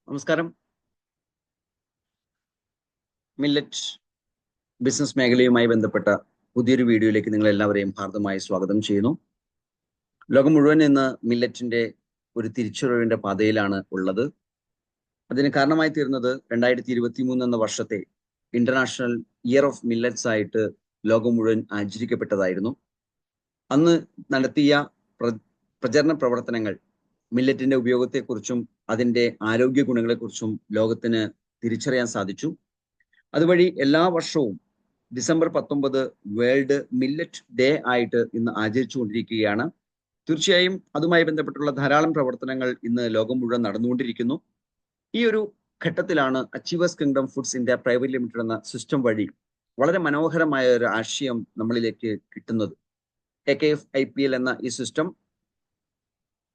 നമസ്കാരം. Millet business മേഖലയുമായി ബന്ധപ്പെട്ട പുതിയൊരു വീഡിയോയിലേക്ക് നിങ്ങൾ എല്ലാവരെയും ഹാർദമായി സ്വാഗതം ചെയ്യുന്നു. ലോകം മുഴുവൻ ഇന്ന് മില്ലറ്റിന്റെ ഒരു തിരിച്ചുവരവിന്റെ പാതയിലാണ് ഉള്ളത്. അതിന് കാരണമായി തീർന്നത് 2023 എന്ന വർഷത്തെ ഇന്റർനാഷണൽ ഇയർ ഓഫ് മില്ലറ്റ്സ് ആയിട്ട് ലോകം മുഴുവൻ ആചരിക്കപ്പെട്ടതായിരുന്നു. അന്ന് നടത്തിയ പ്രചരണ പ്രവർത്തനങ്ങൾ മില്ലറ്റിന്റെ ഉപയോഗത്തെക്കുറിച്ചും അതിന്റെ ആരോഗ്യ ഗുണങ്ങളെക്കുറിച്ചും ലോകത്തിന് തിരിച്ചറിയാൻ സാധിച്ചു. അതുവഴി എല്ലാ വർഷവും ഡിസംബർ 19 വേൾഡ് മില്ലറ്റ് ഡേ ആയിട്ട് ഇന്ന് ആചരിച്ചുകൊണ്ടിരിക്കുകയാണ്. തീർച്ചയായും അതുമായി ബന്ധപ്പെട്ടുള്ള ധാരാളം പ്രവർത്തനങ്ങൾ ഇന്ന് ലോകം മുഴുവൻ നടന്നുകൊണ്ടിരിക്കുന്നു. ഈ ഒരു ഘട്ടത്തിലാണ് achievers kingdom foods India private limited എന്ന സിസ്റ്റം വഴി വളരെ മനോഹരമായ ഒരു ആശയം നമ്മളിലേക്ക് കിട്ടുന്നത്. AKF-IPL എന്ന ഈ സിസ്റ്റം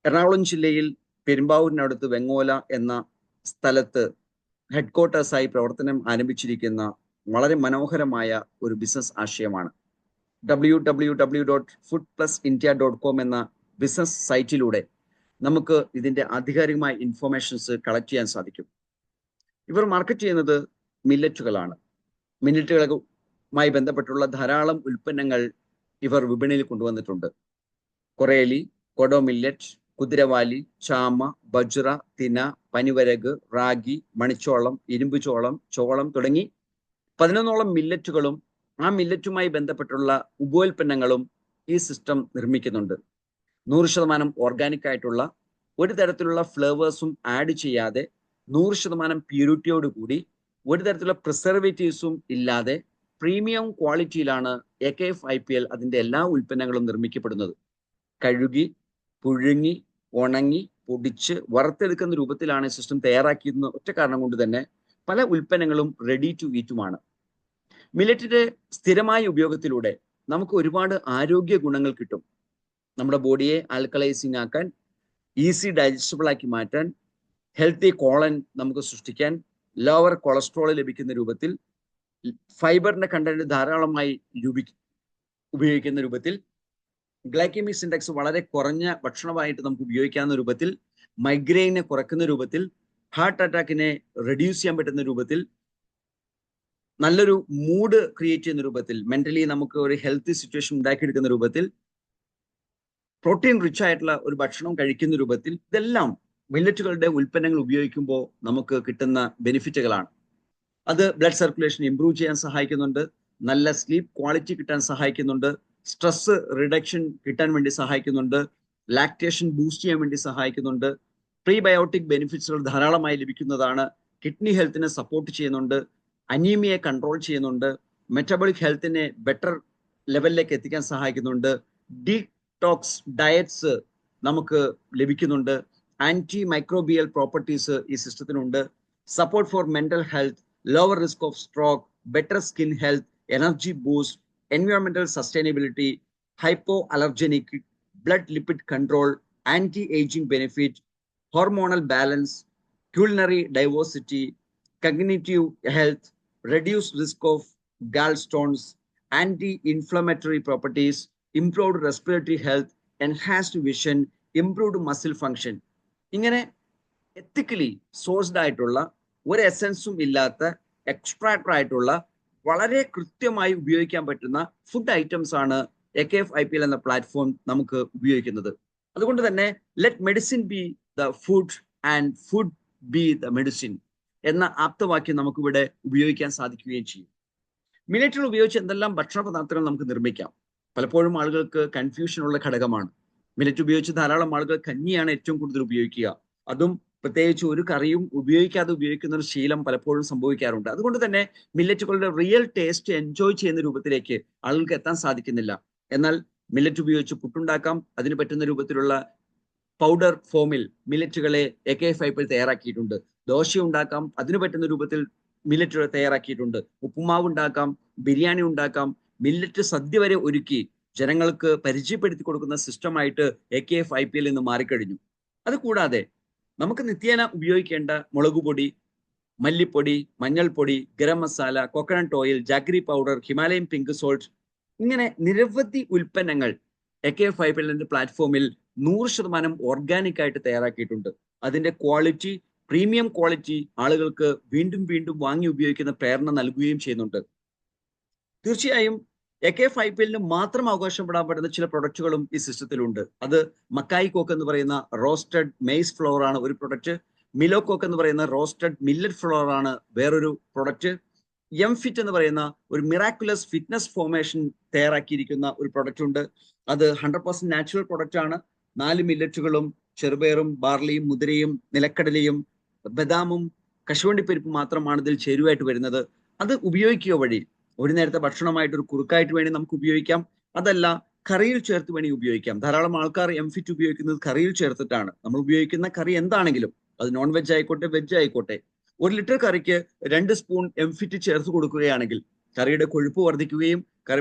എറണാകുളം ജില്ലയിൽ പെരുമ്പാവൂരിനടുത്ത് വെങ്ങോല എന്ന സ്ഥലത്ത് ഹെഡ്ക്വാർട്ടേഴ്സായി പ്രവർത്തനം ആരംഭിച്ചിരിക്കുന്ന വളരെ മനോഹരമായ ഒരു ബിസിനസ് ആശയമാണ്. www.foodplusindia.com എന്ന ബിസിനസ് സൈറ്റിലൂടെ നമുക്ക് ഇതിന്റെ ആധികാരികമായ ഇൻഫോർമേഷൻസ് കളക്ട് ചെയ്യാൻ സാധിക്കും. ഇവർ മാർക്കറ്റ് ചെയ്യുന്നത് മില്ലറ്റുകളാണ്. മില്ലറ്റുകളുമായി ബന്ധപ്പെട്ടുള്ള ധാരാളം ഉൽപ്പന്നങ്ങൾ ഇവർ വിപണിയിൽ കൊണ്ടുവന്നിട്ടുണ്ട്. കൊറേലി, കൊഡോ മില്ലറ്റ്, കുതിരവാലി, ചാമ, ബജ്റ, തിന, പനിവരക്, റാഗി, മണിച്ചോളം, ഇരുമ്പുചോളം, ചോളം തുടങ്ങി 11ഓളം മില്ലറ്റുകളും ആ മില്ലറ്റുമായി ബന്ധപ്പെട്ടുള്ള ഉപോൽപ്പന്നങ്ങളും ഈ സിസ്റ്റം നിർമ്മിക്കുന്നുണ്ട്. 100% ഓർഗാനിക് ആയിട്ടുള്ള ഒരു തരത്തിലുള്ള ഫ്ലേവേഴ്സും ആഡ് ചെയ്യാതെ 100% പ്യൂരിറ്റിയോട് കൂടി ഒരു തരത്തിലുള്ള പ്രിസർവേറ്റീവ്സും ഇല്ലാതെ പ്രീമിയം ക്വാളിറ്റിയിലാണ് AKF-IPL അതിന്റെ എല്ലാ ഉൽപ്പന്നങ്ങളും നിർമ്മിക്കപ്പെടുന്നത്. കഴുകി, പുഴുങ്ങി, ഉണങ്ങി, പൊടിച്ച്, വറുത്തെടുക്കുന്ന രൂപത്തിലാണ് സിസ്റ്റം തയ്യാറാക്കിയിരുന്ന ഒറ്റ കാരണം കൊണ്ട് തന്നെ പല ഉൽപ്പന്നങ്ങളും റെഡി ടു ഈറ്റുമാണ്. മില്ലറ്റിന്റെ സ്ഥിരമായ ഉപയോഗത്തിലൂടെ നമുക്ക് ഒരുപാട് ആരോഗ്യ ഗുണങ്ങൾ കിട്ടും. നമ്മുടെ ബോഡിയെ ആൽക്കലൈസിങ് ആക്കാൻ, ഈസി ഡൈജസ്റ്റബിൾ ആക്കി മാറ്റാൻ, ഹെൽത്തി കോളൻ നമുക്ക് സൃഷ്ടിക്കാൻ, ലോവർ കൊളസ്ട്രോൾ ലഭിക്കുന്ന രൂപത്തിൽ, ഫൈബറിന്റെ കണ്ടന്റ് ധാരാളമായി ഉപയോഗിക്കുന്ന രൂപത്തിൽ, ഗ്ലൈക്കമിക്സ് ഇൻഡെക്സ് വളരെ കുറഞ്ഞ ഭക്ഷണമായിട്ട് നമുക്ക് ഉപയോഗിക്കാവുന്ന രൂപത്തിൽ, മൈഗ്രെയിനെ കുറയ്ക്കുന്ന രൂപത്തിൽ, ഹാർട്ട് അറ്റാക്കിനെ റെഡ്യൂസ് ചെയ്യാൻ പറ്റുന്ന രൂപത്തിൽ, നല്ലൊരു മൂഡ് ക്രിയേറ്റ് ചെയ്യുന്ന രൂപത്തിൽ, മെന്റലി നമുക്ക് ഒരു ഹെൽത്തി സിറ്റുവേഷൻ ഉണ്ടാക്കിയെടുക്കുന്ന രൂപത്തിൽ, പ്രോട്ടീൻ റിച്ച് ആയിട്ടുള്ള ഒരു ഭക്ഷണം കഴിക്കുന്ന രൂപത്തിൽ, ഇതെല്ലാം മില്ലറ്റുകളുടെ ഉൽപ്പന്നങ്ങൾ ഉപയോഗിക്കുമ്പോൾ നമുക്ക് കിട്ടുന്ന ബെനിഫിറ്റുകളാണ്. അത് ബ്ലഡ് സർക്കുലേഷൻ ഇംപ്രൂവ് ചെയ്യാൻ സഹായിക്കുന്നുണ്ട്, നല്ല സ്ലീപ്പ് ക്വാളിറ്റി കിട്ടാൻ സഹായിക്കുന്നുണ്ട്, സ്ട്രെസ് റിഡക്ഷൻ കിട്ടാൻ വേണ്ടി സഹായിക്കുന്നുണ്ട്, ലാക്ടേഷൻ ബൂസ്റ്റ് ചെയ്യാൻ വേണ്ടി സഹായിക്കുന്നുണ്ട്, പ്രീബയോട്ടിക് ബെനിഫിറ്റ്സുകൾ ധാരാളമായി ലഭിക്കുന്നതാണ്, കിഡ്നി ഹെൽത്തിനെ സപ്പോർട്ട് ചെയ്യുന്നുണ്ട്, അനീമിയെ കൺട്രോൾ ചെയ്യുന്നുണ്ട്, മെറ്റബോളിക് ഹെൽത്തിനെ ബെറ്റർ ലെവലിലേക്ക് എത്തിക്കാൻ സഹായിക്കുന്നുണ്ട്, ഡീടോക്സ് ഡയറ്റ്സ് നമുക്ക് ലഭിക്കുന്നുണ്ട്, ആന്റി മൈക്രോബിയൽ പ്രോപ്പർട്ടീസ് ഈ സിസ്റ്റത്തിനുണ്ട്, support for mental health, lower risk of stroke, better skin health, energy boost, environmental sustainability, hypoallergenic, blood lipid control, anti-aging benefit, hormonal balance, culinary diversity, cognitive health, reduced risk of gallstones, anti-inflammatory properties, improved respiratory health, enhanced vision, improved muscle function. ഇങ്ങനെ ethically sourced ആയിട്ടുള്ള ഒരു എസൻസും ഇല്ലാത്ത extractor ആയിട്ടുള്ള വളരെ കൃത്യമായി ഉപയോഗിക്കാൻ പറ്റുന്ന food items ആണ് AKF-IPL എന്ന പ്ലാറ്റ്ഫോം നമുക്ക് ഉപയോഗിക്കുന്നത്. അതുകൊണ്ട് തന്നെ let medicine B the food and food B the medicine എന്ന ആപ്തവാക്യം നമുക്കിവിടെ ഉപയോഗിക്കാൻ സാധിക്കുകയും ചെയ്യും. മില്ലറ്റുകൾ ഉപയോഗിച്ച് എന്തെല്ലാം ഭക്ഷണ പദാർത്ഥങ്ങൾ നമുക്ക് നിർമ്മിക്കാം? പലപ്പോഴും ആളുകൾക്ക് കൺഫ്യൂഷനുള്ള ഘടകമാണ്. മില്ലറ്റ് ഉപയോഗിച്ച് ധാരാളം ആളുകൾ കഞ്ഞിയാണ് ഏറ്റവും കൂടുതൽ ഉപയോഗിക്കുക. അതും പ്രത്യേകിച്ച് ഒരു കറിയും ഉപയോഗിക്കുന്ന ഒരു ശീലം പലപ്പോഴും സംഭവിക്കാറുണ്ട്. അതുകൊണ്ട് തന്നെ മില്ലറ്റുകളുടെ റിയൽ ടേസ്റ്റ് എൻജോയ് ചെയ്യുന്ന രൂപത്തിലേക്ക് ആളുകൾക്ക് എത്താൻ സാധിക്കുന്നില്ല. എന്നാൽ മില്ലറ്റ് ഉപയോഗിച്ച് പുട്ടുണ്ടാക്കാം. അതിന് പറ്റുന്ന രൂപത്തിലുള്ള പൗഡർ ഫോമിൽ മില്ലറ്റുകളെ AKF-IPL തയ്യാറാക്കിയിട്ടുണ്ട്. ദോശ ഉണ്ടാക്കാം, അതിന് പറ്റുന്ന രൂപത്തിൽ മില്ലറ്റുകൾ തയ്യാറാക്കിയിട്ടുണ്ട്. ഉപ്പുമാവ് ഉണ്ടാക്കാം, ബിരിയാണി ഉണ്ടാക്കാം, മില്ലറ്റ് സദ്യ വരെ ഒരുക്കി ജനങ്ങൾക്ക് പരിചയപ്പെടുത്തി കൊടുക്കുന്ന സിസ്റ്റമായിട്ട് AKF-IPL ഇന്ന് മാറിക്കഴിഞ്ഞു. അതുകൂടാതെ നമുക്ക് നിത്യേന ഉപയോഗിക്കേണ്ട മുളകുപൊടി, മല്ലിപ്പൊടി, മഞ്ഞൾപ്പൊടി, garam masala, coconut oil, jaggery powder, Himalayan pink salt, ഇങ്ങനെ നിരവധി ഉൽപ്പന്നങ്ങൾ AKF-IPL പ്ലാറ്റ്ഫോമിൽ 100% ഓർഗാനിക് ആയിട്ട് തയ്യാറാക്കിയിട്ടുണ്ട്. അതിന്റെ ക്വാളിറ്റി പ്രീമിയം ക്വാളിറ്റി ആളുകൾക്ക് വീണ്ടും വീണ്ടും വാങ്ങി ഉപയോഗിക്കുന്ന പ്രേരണ നൽകുകയും ചെയ്യുന്നുണ്ട്. തീർച്ചയായും AK IPL മാത്രം അവകാശപ്പെടാൻ പറ്റുന്ന ചില പ്രൊഡക്റ്റുകളും ഈ സിസ്റ്റത്തിലുണ്ട്. അത് മക്കായി കോക്ക് എന്ന് പറയുന്ന റോസ്റ്റഡ് മെയ്സ് ഫ്ലോർ ആണ് ഒരു പ്രൊഡക്റ്റ്. മിലോ കോക്ക് എന്ന് പറയുന്ന റോസ്റ്റഡ് മില്ലറ്റ് ഫ്ലോർ ആണ് വേറൊരു പ്രൊഡക്റ്റ്. ഫിറ്റ് എന്ന് പറയുന്ന ഒരു മിറാക്കുലസ് ഫിറ്റ്നസ് ഫോർമേഷൻ തയ്യാറാക്കിയിരിക്കുന്ന ഒരു പ്രൊഡക്റ്റ് ഉണ്ട്. അത് 100% നാച്ചുറൽ പ്രൊഡക്റ്റ് ആണ്. 4 മില്ലറ്റുകളും ചെറുപയറും ബാർലിയും മുതിരയും നിലക്കടലയും ബദാമും കശുവണ്ടിപ്പരിപ്പ് മാത്രമാണ് ഇതിൽ ചേരുവായിട്ട് വരുന്നത്. അത് ഉപയോഗിക്കുക വഴി ഒരു നേരത്തെ ഭക്ഷണമായിട്ട് ഒരു കുറുക്കായിട്ട് വേണ്ടി നമുക്ക് ഉപയോഗിക്കാം. അതല്ല കറിയിൽ ചേർത്ത് വേണ്ടി ഉപയോഗിക്കാം. ധാരാളം ആൾക്കാർ ഫിറ്റ് ഉപയോഗിക്കുന്നത് കറിയിൽ ചേർത്തിട്ടാണ്. നമ്മൾ ഉപയോഗിക്കുന്ന കറി എന്താണെങ്കിലും അത് നോൺ വെജ് ആയിക്കോട്ടെ വെജ് ആയിക്കോട്ടെ 1 ലിറ്റർ കറിക്ക് 2 സ്പൂൺ ഫിറ്റ് ചേർത്ത് കൊടുക്കുകയാണെങ്കിൽ കറിയുടെ കൊഴുപ്പ് വർദ്ധിക്കുകയും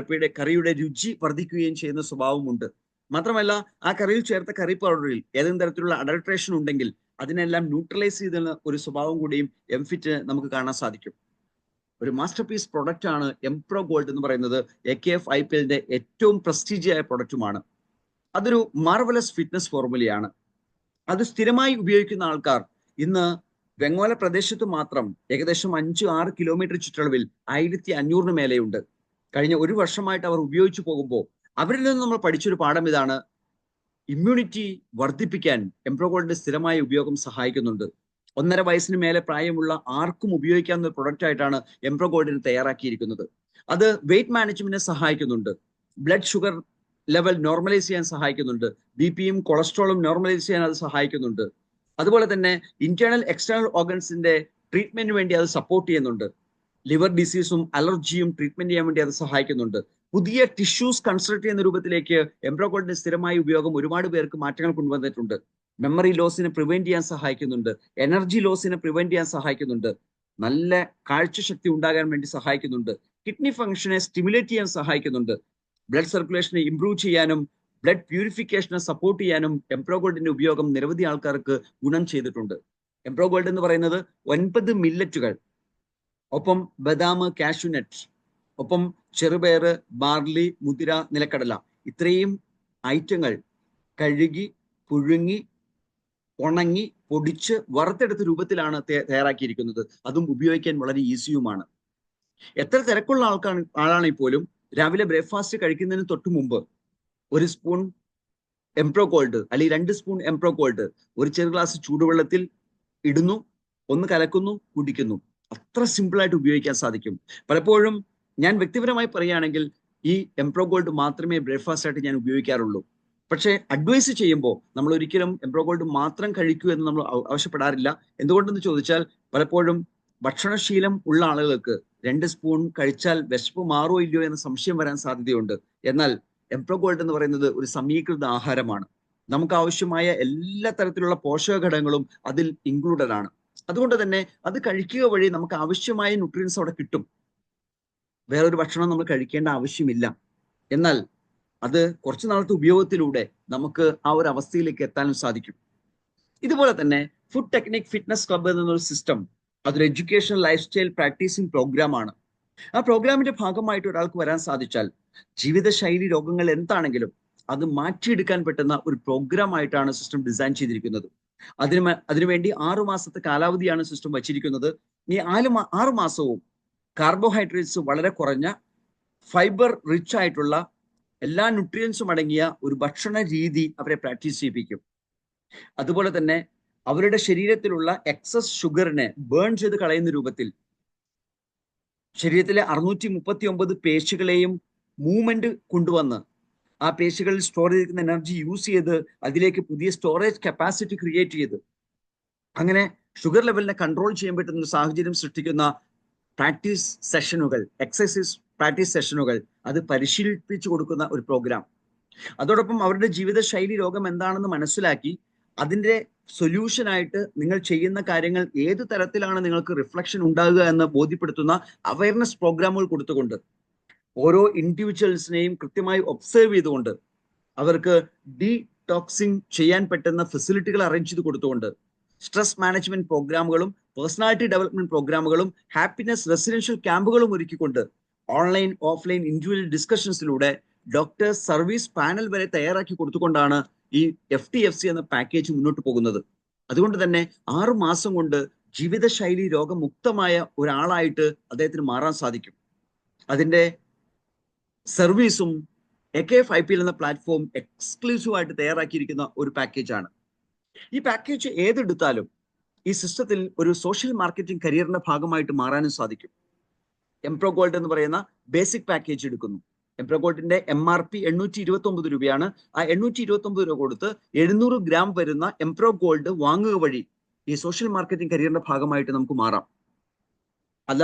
കറിയുടെ രുചി വർദ്ധിക്കുകയും ചെയ്യുന്ന സ്വഭാവമുണ്ട്. മാത്രമല്ല ആ കറിയിൽ ചേർത്ത കറി പൗഡറിൽ ഏതെങ്കിലും തരത്തിലുള്ള അഡൾട്രേഷൻ ഉണ്ടെങ്കിൽ അതിനെല്ലാം ന്യൂട്രലൈസ് ചെയ്യുന്ന ഒരു സ്വഭാവം കൂടിയും ഫിറ്റ് നമുക്ക് കാണാൻ സാധിക്കും. ഒരു മാസ്റ്റർ പീസ് പ്രൊഡക്റ്റ് ആണ് എംപ്രോ ഗോൾഡ് എന്ന് പറയുന്നത്. AKF IPL ഏറ്റവും പ്രസ്റ്റീജിയായ പ്രൊഡക്റ്റുമാണ്. അതൊരു മാർവലസ് ഫിറ്റ്നസ് ഫോർമുലയാണ്. അത് സ്ഥിരമായി ഉപയോഗിക്കുന്ന ആൾക്കാർ ഇന്ന് വെങ്ങോല പ്രദേശത്ത് മാത്രം ഏകദേശം 5-6 കിലോമീറ്റർ ചുറ്റളവിൽ 1500 മേലെയുണ്ട്. കഴിഞ്ഞ ഒരു വർഷമായിട്ട് അവർ ഉപയോഗിച്ചു പോകുമ്പോൾ അവരിൽ നിന്ന് നമ്മൾ പഠിച്ചൊരു പാഠം ഇതാണ്: ഇമ്മ്യൂണിറ്റി വർദ്ധിപ്പിക്കാൻ എംപ്രോ ഗോൾഡിന്റെ സ്ഥിരമായ ഉപയോഗം സഹായിക്കുന്നുണ്ട്. 1.5 വയസ്സിന് മേലെ പ്രായമുള്ള ആർക്കും ഉപയോഗിക്കാവുന്ന ഒരു പ്രൊഡക്റ്റ് ആയിട്ടാണ് എംപ്രോ ഗോൾഡിന് തയ്യാറാക്കിയിരിക്കുന്നത്. അത് വെയിറ്റ് മാനേജ്മെന്റിനെ സഹായിക്കുന്നുണ്ട്. ബ്ലഡ് ഷുഗർ ലെവൽ നോർമലൈസ് ചെയ്യാൻ സഹായിക്കുന്നുണ്ട്. BPയും കൊളസ്ട്രോളും നോർമലൈസ് ചെയ്യാൻ അത് സഹായിക്കുന്നുണ്ട്. അതുപോലെ തന്നെ ഇന്റേണൽ എക്സ്റ്റേണൽ ഓർഗൻസിന്റെ ട്രീറ്റ്മെന്റിന് വേണ്ടി അത് സപ്പോർട്ട് ചെയ്യുന്നുണ്ട്. ലിവർ ഡിസീസും അലർജിയും ട്രീറ്റ്മെന്റ് ചെയ്യാൻ വേണ്ടി അത് സഹായിക്കുന്നുണ്ട്. പുതിയ ടിഷ്യൂസ് കൺസ്ട്രക്ട് ചെയ്യുന്ന രൂപത്തിലേക്ക് എംപ്രോ ഗോൾഡിന്റെ സ്ഥിരമായ ഉപയോഗം ഒരുപാട് പേർക്ക് മാറ്റങ്ങൾ കൊണ്ടുവന്നിട്ടുണ്ട്. മെമ്മറി ലോസിനെ പ്രിവെന്റ് ചെയ്യാൻ സഹായിക്കുന്നുണ്ട്. എനർജി ലോസിനെ പ്രിവെന്റ് ചെയ്യാൻ സഹായിക്കുന്നുണ്ട്. നല്ല കാഴ്ചശക്തി ഉണ്ടാകാൻ വേണ്ടി സഹായിക്കുന്നുണ്ട്. കിഡ്നി ഫംഗ്ഷനെ സ്റ്റിമുലേറ്റ് ചെയ്യാൻ സഹായിക്കുന്നുണ്ട്. ബ്ലഡ് സർക്കുലേഷനെ ഇംപ്രൂവ് ചെയ്യാനും ബ്ലഡ് പ്യൂരിഫിക്കേഷനെ സപ്പോർട്ട് ചെയ്യാനും എംപ്രോ ഗോൾഡിന്റെ ഉപയോഗം നിരവധി ആൾക്കാർക്ക് ഗുണം ചെയ്തിട്ടുണ്ട്. എംപ്രോ ഗോൾഡ് എന്ന് പറയുന്നത് 9 മില്ലറ്റുകൾ, ഒപ്പം ബദാം, കാഷ്യൂനട്ട്, ഒപ്പം ചെറുപയർ, ബാർലി, മുതിര, നിലക്കടല, ഇത്രയും ഐറ്റങ്ങൾ കഴുകി പുഴുങ്ങി ഉണങ്ങി പൊടിച്ച് വറുത്തെടുത്ത രൂപത്തിലാണ് തയ്യാറാക്കിയിരിക്കുന്നത്. അതും ഉപയോഗിക്കാൻ വളരെ ഈസിയുമാണ്. എത്ര തിരക്കുള്ള ആളാണെങ്കിൽ പോലും രാവിലെ ബ്രേക്ക്ഫാസ്റ്റ് കഴിക്കുന്നതിന് തൊട്ട് മുമ്പ് 1 സ്പൂൺ എംപ്രോ ഗോൾഡ് അല്ലെങ്കിൽ 2 സ്പൂൺ എംപ്രോ ഗോൾഡ് ഒരു ചെറു ഗ്ലാസ് ചൂടുവെള്ളത്തിൽ ഇടുന്നു, ഒന്ന് കലക്കുന്നു, കുടിക്കുന്നു. അത്ര സിമ്പിളായിട്ട് ഉപയോഗിക്കാൻ സാധിക്കും. പലപ്പോഴും ഞാൻ വ്യക്തിപരമായി പറയുകയാണെങ്കിൽ ഈ എംപ്രോ ഗോൾഡ് മാത്രമേ ബ്രേക്ക്ഫാസ്റ്റ് ആയിട്ട് ഞാൻ ഉപയോഗിക്കാറുള്ളൂ. പക്ഷേ അഡ്വൈസ് ചെയ്യുമ്പോൾ നമ്മൾ ഒരിക്കലും എംപ്രോ ഗോൾഡ് മാത്രം കഴിക്കൂ എന്ന് നമ്മൾ ആവശ്യപ്പെടാറില്ല. എന്തുകൊണ്ടെന്ന് ചോദിച്ചാൽ പലപ്പോഴും ഭക്ഷണശീലം ഉള്ള ആളുകൾക്ക് 2 സ്പൂൺ കഴിച്ചാൽ വിശപ്പ് മാറോ ഇല്ലയോ എന്ന സംശയം വരാൻ സാധ്യതയുണ്ട്. എന്നാൽ എംപ്രോ ഗോൾഡ് എന്ന് പറയുന്നത് ഒരു സമീകൃത ആഹാരമാണ്. നമുക്ക് ആവശ്യമായ എല്ലാ തരത്തിലുള്ള പോഷക ഘടകങ്ങളും അതിൽ ഇൻക്ലൂഡഡ് ആണ്. അതുകൊണ്ട് തന്നെ അത് കഴിക്കുക വഴി നമുക്ക് ആവശ്യമായ ന്യൂട്രിയൻസ് അവിടെ കിട്ടും. വേറൊരു ഭക്ഷണം നമ്മൾ കഴിക്കേണ്ട ആവശ്യമില്ല. എന്നാൽ അത് കുറച്ചു നാളത്തെ ഉപയോഗത്തിലൂടെ നമുക്ക് ആ ഒരു അവസ്ഥയിലേക്ക് എത്താനും സാധിക്കും. ഇതുപോലെ തന്നെ ഫുഡ് ടെക്നിക് ഫിറ്റ്നസ് ക്ലബ്ബ് എന്നൊരു സിസ്റ്റം അതൊരു എഡ്യൂക്കേഷണൽ ലൈഫ് സ്റ്റൈൽ പ്രാക്ടീസിങ് പ്രോഗ്രാമാണ്. ആ പ്രോഗ്രാമിന്റെ ഭാഗമായിട്ട് ഒരാൾക്ക് വരാൻ സാധിച്ചാൽ ജീവിതശൈലി രോഗങ്ങൾ എന്താണെങ്കിലും അത് മാറ്റിയെടുക്കാൻ പറ്റുന്ന ഒരു പ്രോഗ്രാം ആയിട്ടാണ് സിസ്റ്റം ഡിസൈൻ ചെയ്തിരിക്കുന്നത്. അതിനുവേണ്ടി 6 മാസത്തെ കാലാവധിയാണ് സിസ്റ്റം വച്ചിരിക്കുന്നത്. ഈ 6 മാസവും കാർബോഹൈഡ്രേറ്റ്സ് വളരെ കുറഞ്ഞ ഫൈബർ റിച്ച് ആയിട്ടുള്ള എല്ലാ ന്യൂട്രിയൻസും അടങ്ങിയ ഒരു ഭക്ഷണ രീതി അവരെ പ്രാക്ടീസ് ചെയ്യിപ്പിക്കും. അതുപോലെ തന്നെ അവരുടെ ശരീരത്തിലുള്ള എക്സസ് ഷുഗറിനെ ബേൺ ചെയ്ത് കളയുന്ന രൂപത്തിൽ ശരീരത്തിലെ 639 പേശികളെയും മൂവ്മെന്റ് കൊണ്ടുവന്ന് ആ പേശികളിൽ സ്റ്റോർ ചെയ്തിരിക്കുന്ന എനർജി യൂസ് ചെയ്ത് അതിലേക്ക് പുതിയ സ്റ്റോറേജ് കപ്പാസിറ്റി ക്രിയേറ്റ് ചെയ്ത് അങ്ങനെ ഷുഗർ ലെവലിനെ കൺട്രോൾ ചെയ്യാൻ പറ്റുന്ന ഒരു സാഹചര്യം സൃഷ്ടിക്കുന്ന പ്രാക്ടീസ് സെഷനുകൾ, എക്സസൈസ് പ്രാക്ടീസ് സെഷനുകൾ അത് പരിശീലിപ്പിച്ചു കൊടുക്കുന്ന ഒരു പ്രോഗ്രാം. അതോടൊപ്പം അവരുടെ ജീവിതശൈലി രോഗം എന്താണെന്ന് മനസ്സിലാക്കി അതിന്റെ സൊല്യൂഷനായിട്ട് നിങ്ങൾ ചെയ്യുന്ന കാര്യങ്ങൾ ഏത് തരത്തിലാണ് നിങ്ങൾക്ക് റിഫ്ലക്ഷൻ ഉണ്ടാകുക എന്ന് ബോധ്യപ്പെടുത്തുന്ന അവയർനെസ് പ്രോഗ്രാമുകൾ കൊടുത്തുകൊണ്ട് ഓരോ ഇൻഡിവിജ്വൽസിനെയും കൃത്യമായി ഒബ്സർവ് ചെയ്തുകൊണ്ട് അവർക്ക് ഡീടോക്സിങ് ചെയ്യാൻ പറ്റുന്ന ഫെസിലിറ്റികൾ അറേഞ്ച് ചെയ്ത് കൊടുത്തുകൊണ്ട് സ്ട്രെസ് മാനേജ്മെന്റ് പ്രോഗ്രാമുകളും പേഴ്സണാലിറ്റി ഡെവലപ്മെന്റ് പ്രോഗ്രാമുകളും ഹാപ്പിനെസ് റെസിഡൻഷ്യൽ ക്യാമ്പുകളും ഒരുക്കിക്കൊണ്ട് ഓൺലൈൻ ഓഫ്ലൈൻ ഇൻഡിവിജ്വൽ ഡിസ്കഷൻസിലൂടെ ഡോക്ടേഴ്സ് സർവീസ് പാനൽ വരെ തയ്യാറാക്കി കൊടുത്തുകൊണ്ടാണ് ഈ FTFC എന്ന പാക്കേജ് മുന്നോട്ട് പോകുന്നത്. അതുകൊണ്ട് തന്നെ 6 മാസം കൊണ്ട് ജീവിതശൈലി രോഗമുക്തമായ ഒരാളായിട്ട് അദ്ദേഹത്തിന് മാറാൻ സാധിക്കും. അതിന്റെ സർവീസും AKFIPL എന്ന പ്ലാറ്റ്ഫോം എക്സ്ക്ലൂസീവ് ആയിട്ട് തയ്യാറാക്കിയിരിക്കുന്ന ഒരു പാക്കേജാണ്. ഈ പാക്കേജ് ഏതെടുത്താലും ഈ സിസ്റ്റത്തിൽ ഒരു സോഷ്യൽ മാർക്കറ്റിംഗ് കരിയറിന്റെ ഭാഗമായിട്ട് മാറാനും സാധിക്കും. എംപ്രോ ഗോൾഡ് എന്ന് പറയുന്ന ബേസിക് പാക്കേജ് എടുക്കുന്നു. എംപ്രോ ഗോൾഡിന്റെ MRP 829 രൂപയാണ്. ആ 829 രൂപ കൊടുത്ത് 700 ഗ്രാം വരുന്ന എംപ്രോ ഗോൾഡ് വാങ്ങുക വഴി ഈ സോഷ്യൽ മാർക്കറ്റിംഗ് കരിയറിന്റെ ഭാഗമായിട്ട് നമുക്ക് മാറാം. അല്ല,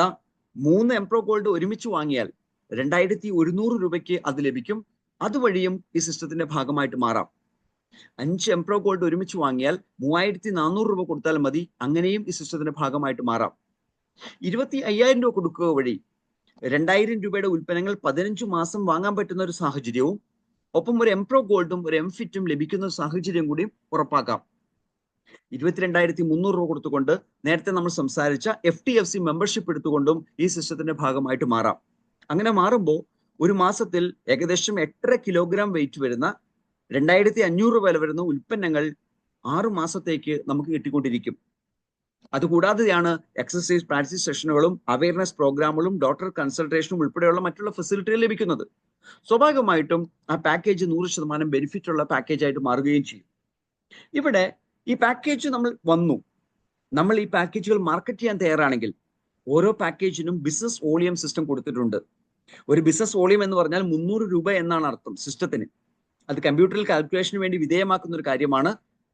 3 എംപ്രോ ഗോൾഡ് ഒരുമിച്ച് വാങ്ങിയാൽ 2100 രൂപയ്ക്ക് അത് ലഭിക്കും. അതുവഴിയും ഈ സിസ്റ്റത്തിന്റെ ഭാഗമായിട്ട് മാറാം. 5 എംപ്രോ ഗോൾഡ് ഒരുമിച്ച് വാങ്ങിയാൽ 3400 രൂപ കൊടുത്താൽ മതി. അങ്ങനെയും ഈ സിസ്റ്റത്തിന്റെ ഭാഗമായിട്ട് മാറാം. 25,000 രൂപ കൊടുക്കുക വഴി 2000 രൂപയുടെ ഉൽപ്പന്നങ്ങൾ 15 മാസം വാങ്ങാൻ പറ്റുന്ന ഒരു സാഹചര്യവും ഒപ്പം ഒരു എംപ്രോ ഗോൾഡും ഒരു എംഫിറ്റും ലഭിക്കുന്ന ഒരു സാഹചര്യം കൂടിയും ഉറപ്പാക്കാം. 22,300 രൂപ കൊടുത്തുകൊണ്ട് നേരത്തെ നമ്മൾ സംസാരിച്ച FTFC മെമ്പർഷിപ്പ് എടുത്തുകൊണ്ടും ഈ സിസ്റ്റത്തിന്റെ ഭാഗമായിട്ട് മാറാം. അങ്ങനെ മാറുമ്പോൾ ഒരു മാസത്തിൽ ഏകദേശം 8.5 കിലോഗ്രാം വെയിറ്റ് വരുന്ന 2,500 വില വരുന്ന ഉൽപ്പന്നങ്ങൾ 6 മാസത്തേക്ക് നമുക്ക് കിട്ടിക്കൊണ്ടിരിക്കും. അതുകൂടാതെയാണ് എക്സസൈസ് പ്രാക്ടീസ് സെഷനുകളും അവയർനെസ് പ്രോഗ്രാമുകളും ഡോക്ടർ കൺസൾട്ടേഷനും ഉൾപ്പെടെയുള്ള മറ്റുള്ള ഫെസിലിറ്റികൾ ലഭിക്കുന്നത്. സ്വാഭാവികമായിട്ടും ആ പാക്കേജ് 100% ബെനിഫിറ്റ് ഉള്ള പാക്കേജായിട്ട് മാറുകയും ചെയ്യും. ഇവിടെ ഈ പാക്കേജ് നമ്മൾ ഈ പാക്കേജുകൾ മാർക്കറ്റ് ചെയ്യാൻ തയ്യാറാണെങ്കിൽ ഓരോ പാക്കേജിനും ബിസിനസ് വോളിയം സിസ്റ്റം കൊടുത്തിട്ടുണ്ട്. ഒരു ബിസിനസ് വോളിയം എന്ന് പറഞ്ഞാൽ 300 രൂപ എന്നാണ് അർത്ഥം സിസ്റ്റത്തിന്. അത് കമ്പ്യൂട്ടറിൽ കാൽക്കുലേഷന് വേണ്ടി വിധേയമാക്കുന്ന ഒരു കാര്യമാണ്.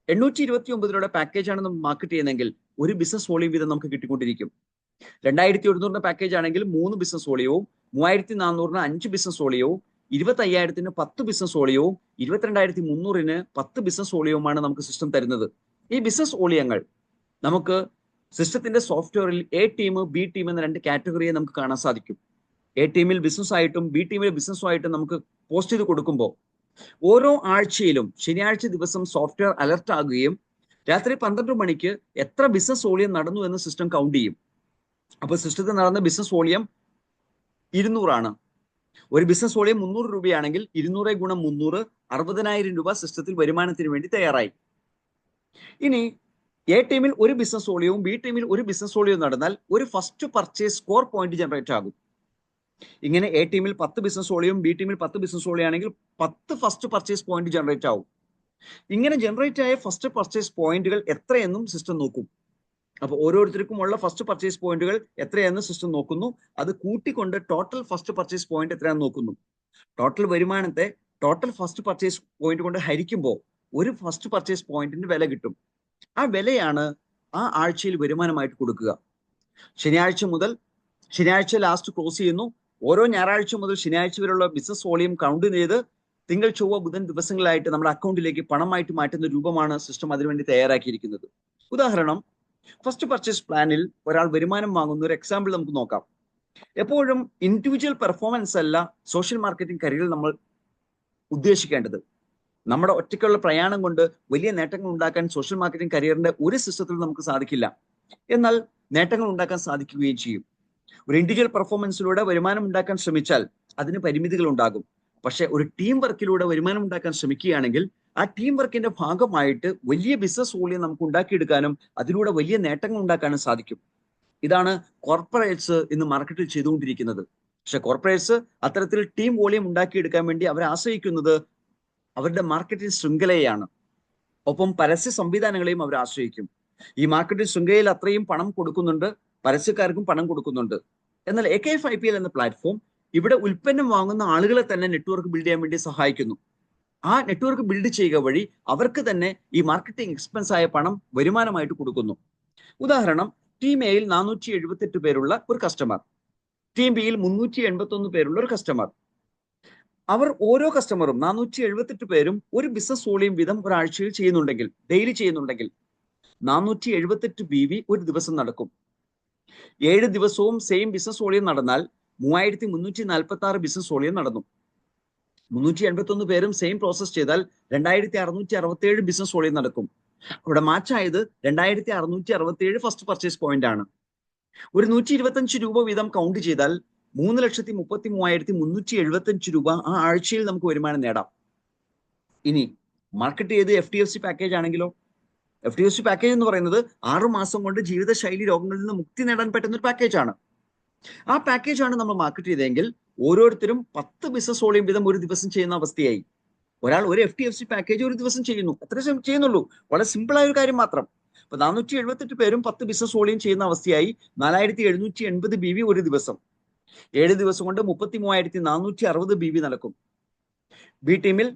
829 രൂപയുടെ പാക്കേജാണ് നമ്മൾ മാർക്കറ്റ് ചെയ്യുന്നതെങ്കിൽ ഒരു ബിസിനസ് വോളിയം വീതം നമുക്ക് കിട്ടിക്കൊണ്ടിരിക്കും. 2100 പാക്കേജ് ആണെങ്കിൽ 3 ബിസിനസ് വോളിയവും, 3400 5 ബിസിനസ് വോളിയവും, 25,000 10 ബിസിനസ് വോളിയവും, 22,300 10 ബിസിനസ് വോളിയവുമാണ് നമുക്ക് സിസ്റ്റം തരുന്നത്. ഈ ബിസിനസ് വോളിയങ്ങൾ നമുക്ക് സിസ്റ്റത്തിന്റെ സോഫ്റ്റ്വെയറിൽ A ടീം B ടീം എന്ന 2 കാറ്റഗറിയെ നമുക്ക് കാണാൻ സാധിക്കും. A ടീമിൽ ബിസിനസ് ആയിട്ടും B ടീമിൽ ബിസിനസ്സും ആയിട്ടും നമുക്ക് പോസ്റ്റ് ചെയ്ത് കൊടുക്കുമ്പോൾ ഓരോ ആഴ്ചയിലും ശനിയാഴ്ച ദിവസം സോഫ്റ്റ്വെയർ അലർട്ട് ആകുകയും രാത്രി 12 മണിക്ക് എത്ര ബിസിനസ് വോളിയം നടന്നു എന്ന് സിസ്റ്റം കൗണ്ട് ചെയ്യും. അപ്പോൾ സിസ്റ്റത്തിൽ നടന്ന ബിസിനസ് വോളിയം 200 ആണ്. ഒരു ബിസിനസ് വോളിയം 300 രൂപയാണെങ്കിൽ 200 ഗുണം 300 60,000 രൂപ സിസ്റ്റത്തിൽ വരുമാനത്തിന് വേണ്ടി തയ്യാറായി. ഇനി A ടീമിൽ ഒരു ബിസിനസ് വോളിയവും B ടീമിൽ ഒരു ബിസിനസ് വോളിയവും നടന്നാൽ ഒരു first purchase square point generate ആകും. ഇങ്ങനെ A ടീമിൽ 10 ബിസിനസ് വോളിയം B ടീമിൽ 10 ബിസിനസ് വോളിയം ആണെങ്കിൽ 10 ഫസ്റ്റ് പർച്ചേസ് പോയിന്റ് ജനറേറ്റ് ആവും. ഇങ്ങനെ ജനറേറ്റ് ആയ ഫസ്റ്റ് പർച്ചേസ് പോയിന്റുകൾ എത്രയെന്നും സിസ്റ്റം നോക്കും. അപ്പോൾ ഓരോരുത്തർക്കുമുള്ള ഫസ്റ്റ് പർച്ചേസ് പോയിന്റുകൾ എത്രയെന്ന് സിസ്റ്റം നോക്കുന്നു. അത് കൂട്ടിക്കൊണ്ട് ടോട്ടൽ ഫസ്റ്റ് പർച്ചേസ് പോയിന്റ് എത്രയാണെന്ന് നോക്കുന്നു. ടോട്ടൽ വരുമാനത്തെ ടോട്ടൽ ഫസ്റ്റ് പർച്ചേസ് പോയിന്റ് കൊണ്ട് ഹരിക്കുമ്പോൾ ഒരു ഫസ്റ്റ് പർച്ചേസ് പോയിന്റിന് വില കിട്ടും. ആ വിലയാണ് ആ ആഴ്ചയിൽ വരുമാനമായിട്ട് കൊടുക്കുക. ശനിയാഴ്ച ലാസ്റ്റ് ക്ലോസ് ചെയ്യുന്നു. ഓരോ ഞായറാഴ്ച മുതൽ ശനിയാഴ്ച വരെയുള്ള ബിസിനസ് വോളിയം കൗണ്ട് ചെയ്ത് തിങ്കൾ ചൊവ്വ ബുധൻ ദിവസങ്ങളായിട്ട് നമ്മുടെ അക്കൗണ്ടിലേക്ക് പണമായിട്ട് മാറ്റുന്ന രൂപമാണ് സിസ്റ്റം അതിനുവേണ്ടി തയ്യാറാക്കിയിരിക്കുന്നത്. ഉദാഹരണം, ഫസ്റ്റ് പർച്ചേസ് പ്ലാനിൽ ഒരാൾ വരുമാനം വാങ്ങുന്ന ഒരു എക്സാമ്പിൾ നമുക്ക് നോക്കാം. എപ്പോഴും ഇൻഡിവിജ്വൽ പെർഫോമൻസ് അല്ല സോഷ്യൽ മാർക്കറ്റിംഗ് കരിയറിൽ നമ്മൾ ഉദ്ദേശിക്കേണ്ടത്. നമ്മുടെ ഒറ്റയ്ക്കുള്ള പ്രയാണം കൊണ്ട് വലിയ നേട്ടങ്ങൾ ഉണ്ടാക്കാൻ സോഷ്യൽ മാർക്കറ്റിംഗ് കരിയറിന്റെ ഒരു സിസ്റ്റത്തിൽ നമുക്ക് സാധിക്കില്ല. എന്നാൽ നേട്ടങ്ങൾ ഉണ്ടാക്കാൻ സാധിക്കുകയും ചെയ്യും. ഒരു ഇൻഡിവിജ്വൽ പെർഫോമൻസിലൂടെ വരുമാനം ഉണ്ടാക്കാൻ ശ്രമിച്ചാൽ അതിന് പരിമിതികൾ ഉണ്ടാകും. പക്ഷെ ഒരു ടീം വർക്കിലൂടെ വരുമാനം ഉണ്ടാക്കാൻ ശ്രമിക്കുകയാണെങ്കിൽ ആ ടീം വർക്കിന്റെ ഭാഗമായിട്ട് വലിയ ബിസിനസ് വോളിയം നമുക്ക് ഉണ്ടാക്കിയെടുക്കാനും അതിലൂടെ വലിയ നേട്ടങ്ങൾ ഉണ്ടാക്കാനും സാധിക്കും. ഇതാണ് കോർപ്പറേറ്റ്സ് ഇന്ന് മാർക്കറ്റിൽ ചെയ്തുകൊണ്ടിരിക്കുന്നത്. പക്ഷെ കോർപ്പറേറ്റ്സ് അത്തരത്തിൽ ടീം വോളിയം ഉണ്ടാക്കിയെടുക്കാൻ വേണ്ടി അവർ ആശ്രയിക്കുന്നത് അവരുടെ മാർക്കറ്റിംഗ് ശൃംഖലയാണ്. ഒപ്പം പരസ്യ സംവിധാനങ്ങളെയും അവർ ആശ്രയിക്കും. ഈ മാർക്കറ്റിംഗ് ശൃംഖലയിൽ അത്രയും പണം കൊടുക്കുന്നുണ്ട്, പരസ്യക്കാർക്കും പണം കൊടുക്കുന്നുണ്ട്. എന്നാൽ AKFIPL എന്ന പ്ലാറ്റ്ഫോം ഇവിടെ ഉൽപ്പന്നം വാങ്ങുന്ന ആളുകളെ തന്നെ നെറ്റ്വർക്ക് ബിൽഡ് ചെയ്യാൻ വേണ്ടി സഹായിക്കുന്നു. ആ നെറ്റ്വർക്ക് ബിൽഡ് ചെയ്യുക വഴി അവർക്ക് തന്നെ ഈ മാർക്കറ്റിംഗ് എക്സ്പെൻസ് ആയ പണം വരുമാനമായിട്ട് കൊടുക്കുന്നു. ഉദാഹരണം, ടീം എയിൽ 478 പേരുള്ള ഒരു കസ്റ്റമർ, ടീം ബിയിൽ 381 പേരുള്ള ഒരു കസ്റ്റമർ. അവർ ഓരോ കസ്റ്റമറും 478 പേരും ഒരു ബിസിനസ് വോളിയം വീതം ഒരാഴ്ചയിൽ ചെയ്യുന്നുണ്ടെങ്കിൽ, ഡെയിലി ചെയ്യുന്നുണ്ടെങ്കിൽ 478 BV ഒരു ദിവസം നടക്കും. 7 ദിവസവും സെയിം ബിസിനസ് വോളിയം നടന്നാൽ 3346 ബിസിനസ് വോളിയം നടന്നു. 381 പേരും സെയിം പ്രോസസ് ചെയ്താൽ 2667 ബിസിനസ് വോളിയം നടക്കും. അവിടെ മാച്ചായത് 2667 ഫസ്റ്റ് പർച്ചേസ് പോയിന്റ് ആണ്. ഒരു 125 രൂപ വീതം കൗണ്ട് ചെയ്താൽ 3,33,375 രൂപ ആ ആഴ്ചയിൽ നമുക്ക് വരുമാനം നേടാം. ഇനി മാർക്കറ്റ് ചെയ്ത് FTFC പാക്കേജ് ആണെങ്കിലോ, FTSE പാക്കേജ് എന്ന് പറയുന്നത് 6 മാസം കൊണ്ട് ജീവിതശൈലി രോഗങ്ങളിൽ നിന്ന് മുക്തി നേടാൻ പറ്റുന്ന ഒരു പാക്കേജാണ്. ആ പാക്കേജാണ് നമ്മൾ മാർക്കറ്റ് ചെയ്തതെങ്കിൽ ഓരോരുത്തരും 10 ബിസിനസ് വോളിയം വീതം ഒരു ദിവസം ചെയ്യുന്ന അവസ്ഥയായി. ഒരാൾ ഒരു FTSE പാക്കേജ് ഒരു ദിവസം ചെയ്യുന്നു, അത്രേ ചെയ്യുന്നുള്ളൂ. വളരെ സിമ്പിൾ ആയ ഒരു കാര്യം മാത്രം. അപ്പൊ 478 പേരും 10 ബിസിനസ് വോളിയം ചെയ്യുന്ന അവസ്ഥയായി. 4780 BV ഒരു ദിവസം. 7 ദിവസം കൊണ്ട് 33,460 BV നടക്കും. ബി ടീമിൽ